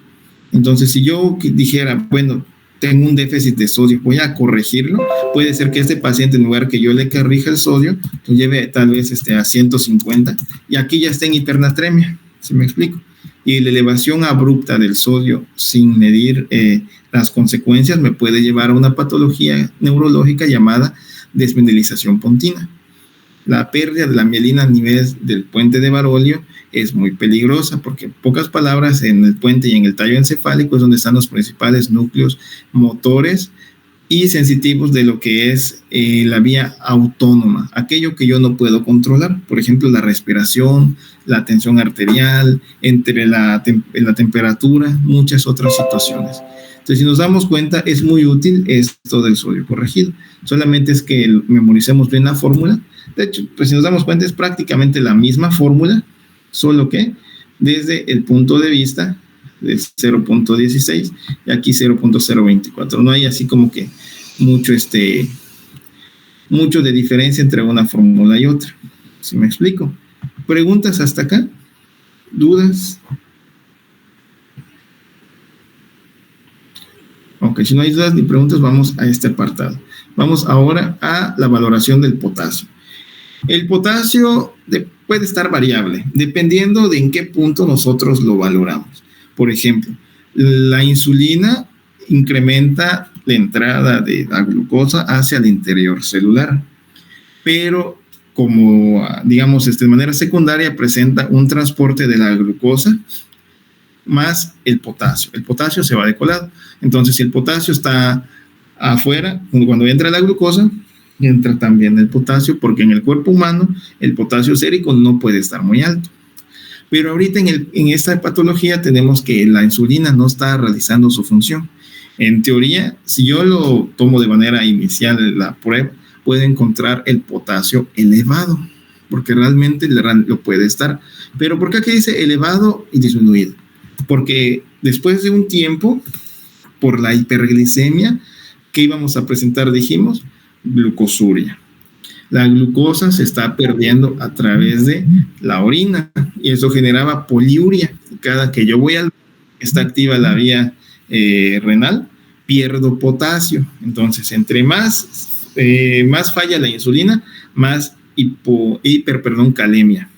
Entonces, si yo dijera, bueno, tengo un déficit de sodio, voy a corregirlo, puede ser que este paciente, en lugar que yo le corrija el sodio, lo lleve tal vez a 150, y aquí ya está en hipernatremia, ¿sí me explico? Y la elevación abrupta del sodio sin medir las consecuencias me puede llevar a una patología neurológica llamada desmineralización pontina. La pérdida de la mielina a nivel del puente de Barolio es muy peligrosa porque, en pocas palabras, en el puente y en el tallo encefálico es donde están los principales núcleos motores y sensitivos de lo que es la vía autónoma, aquello que yo no puedo controlar, por ejemplo, la respiración, la tensión arterial, entre la temperatura, muchas otras situaciones. Entonces, si nos damos cuenta, es muy útil esto del sodio corregido. Solamente es que memoricemos bien la fórmula. De hecho, pues si nos damos cuenta, es prácticamente la misma fórmula, solo que desde el punto de vista del 0.16 y aquí 0.024. No hay así como que mucho de diferencia entre una fórmula y otra. ¿Sí me explico? ¿Preguntas hasta acá? ¿Dudas? Ok, si no hay dudas ni preguntas, vamos a este apartado. Vamos ahora a la valoración del potasio. El potasio puede estar variable, dependiendo de en qué punto nosotros lo valoramos. Por ejemplo, la insulina incrementa la entrada de la glucosa hacia el interior celular, pero como, digamos, de manera secundaria presenta un transporte de la glucosa más el potasio. El potasio se va de colado. Entonces, si el potasio está afuera, cuando entra la glucosa, entra también el potasio, porque en el cuerpo humano el potasio sérico no puede estar muy alto. Pero ahorita en esta patología tenemos que la insulina no está realizando su función. En teoría, si yo lo tomo de manera inicial la prueba, puedo encontrar el potasio elevado, porque realmente lo puede estar. Pero ¿por qué aquí dice elevado y disminuido? Porque después de un tiempo, por la hiperglicemia, ¿qué íbamos a presentar? Dijimos, glucosuria. La glucosa se está perdiendo a través de la orina y eso generaba poliuria. Cada que yo voy está activa la vía renal, pierdo potasio. Entonces, entre más falla la insulina, más calemia.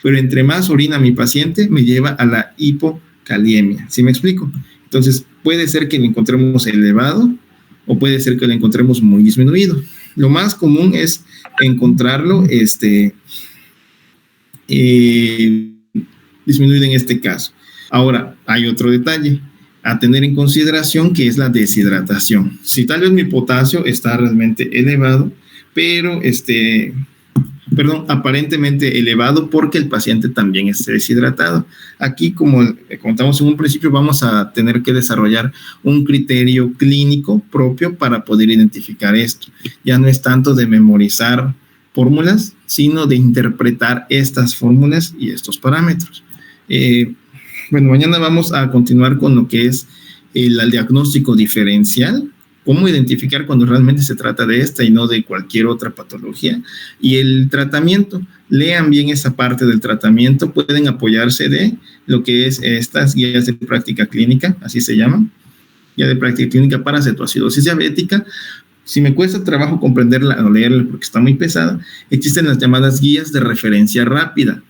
Pero entre más orina mi paciente, me lleva a la hipocaliemia. ¿Sí me explico? Entonces, puede ser que lo encontremos elevado o puede ser que lo encontremos muy disminuido. Lo más común es encontrarlo disminuido en este caso. Ahora, hay otro detalle a tener en consideración, que es la deshidratación. Si tal vez mi potasio está realmente elevado, pero aparentemente elevado porque el paciente también esté deshidratado. Aquí, como contamos en un principio, vamos a tener que desarrollar un criterio clínico propio para poder identificar esto. Ya no es tanto de memorizar fórmulas, sino de interpretar estas fórmulas y estos parámetros. Mañana vamos a continuar con lo que es el diagnóstico diferencial cómo identificar cuando realmente se trata de esta y no de cualquier otra patología. Y el tratamiento, lean bien esa parte del tratamiento, pueden apoyarse de lo que es estas guías de práctica clínica, así se llaman, guía de práctica clínica para cetoacidosis diabética. Si me cuesta trabajo comprenderla o leerla porque está muy pesada, existen las llamadas guías de referencia rápida.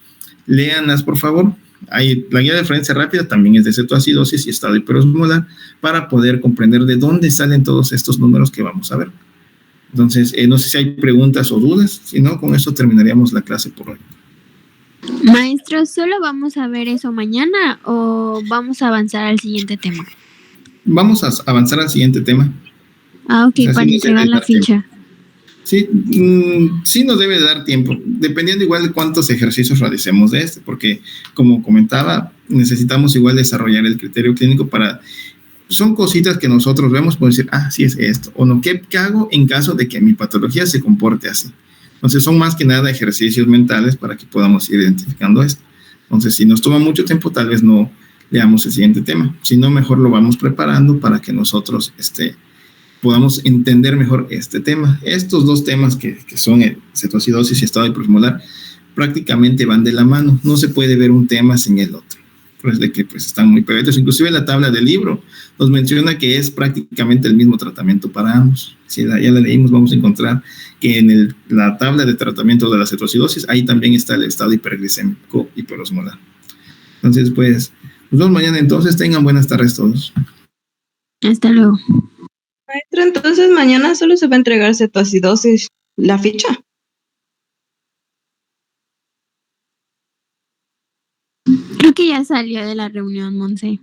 Léanlas, por favor. La guía de referencia rápida también es de cetoacidosis y estado hiperosmolar para poder comprender de dónde salen todos estos números que vamos a ver. Entonces, no sé si hay preguntas o dudas. Si no, con esto terminaríamos la clase por hoy. Maestro, ¿solo vamos a ver eso mañana o vamos a avanzar al siguiente tema? Vamos a avanzar al siguiente tema. Ah, ok, O sea, para sí nos entregar debe la dar tiempo. ficha. Sí, sí nos debe dar tiempo, dependiendo igual de cuántos ejercicios realicemos de este, porque como comentaba, necesitamos igual desarrollar el criterio clínico para, son cositas que nosotros vemos, podemos decir, sí es esto, o no, ¿qué hago en caso de que mi patología se comporte así? Entonces son más que nada ejercicios mentales para que podamos ir identificando esto. Entonces, si nos toma mucho tiempo, tal vez no leamos el siguiente tema, sino mejor lo vamos preparando para que nosotros podamos entender mejor este tema. Estos dos temas que son cetoacidosis y estado hiperosmolar prácticamente van de la mano. No se puede ver un tema sin el otro. Pues de que pues están muy pegados. Inclusive la tabla del libro nos menciona que es prácticamente el mismo tratamiento para ambos. Si ya la leímos, vamos a encontrar que en la tabla de tratamiento de la cetoacidosis, ahí también está el estado hiperglicémico hiperosmolar. Entonces, pues, nos vemos mañana entonces. Tengan buenas tardes todos. Hasta luego. Maestro, entonces mañana solo se va a entregar cetoacidosis, la ficha. Creo que ya salió de la reunión, Monse.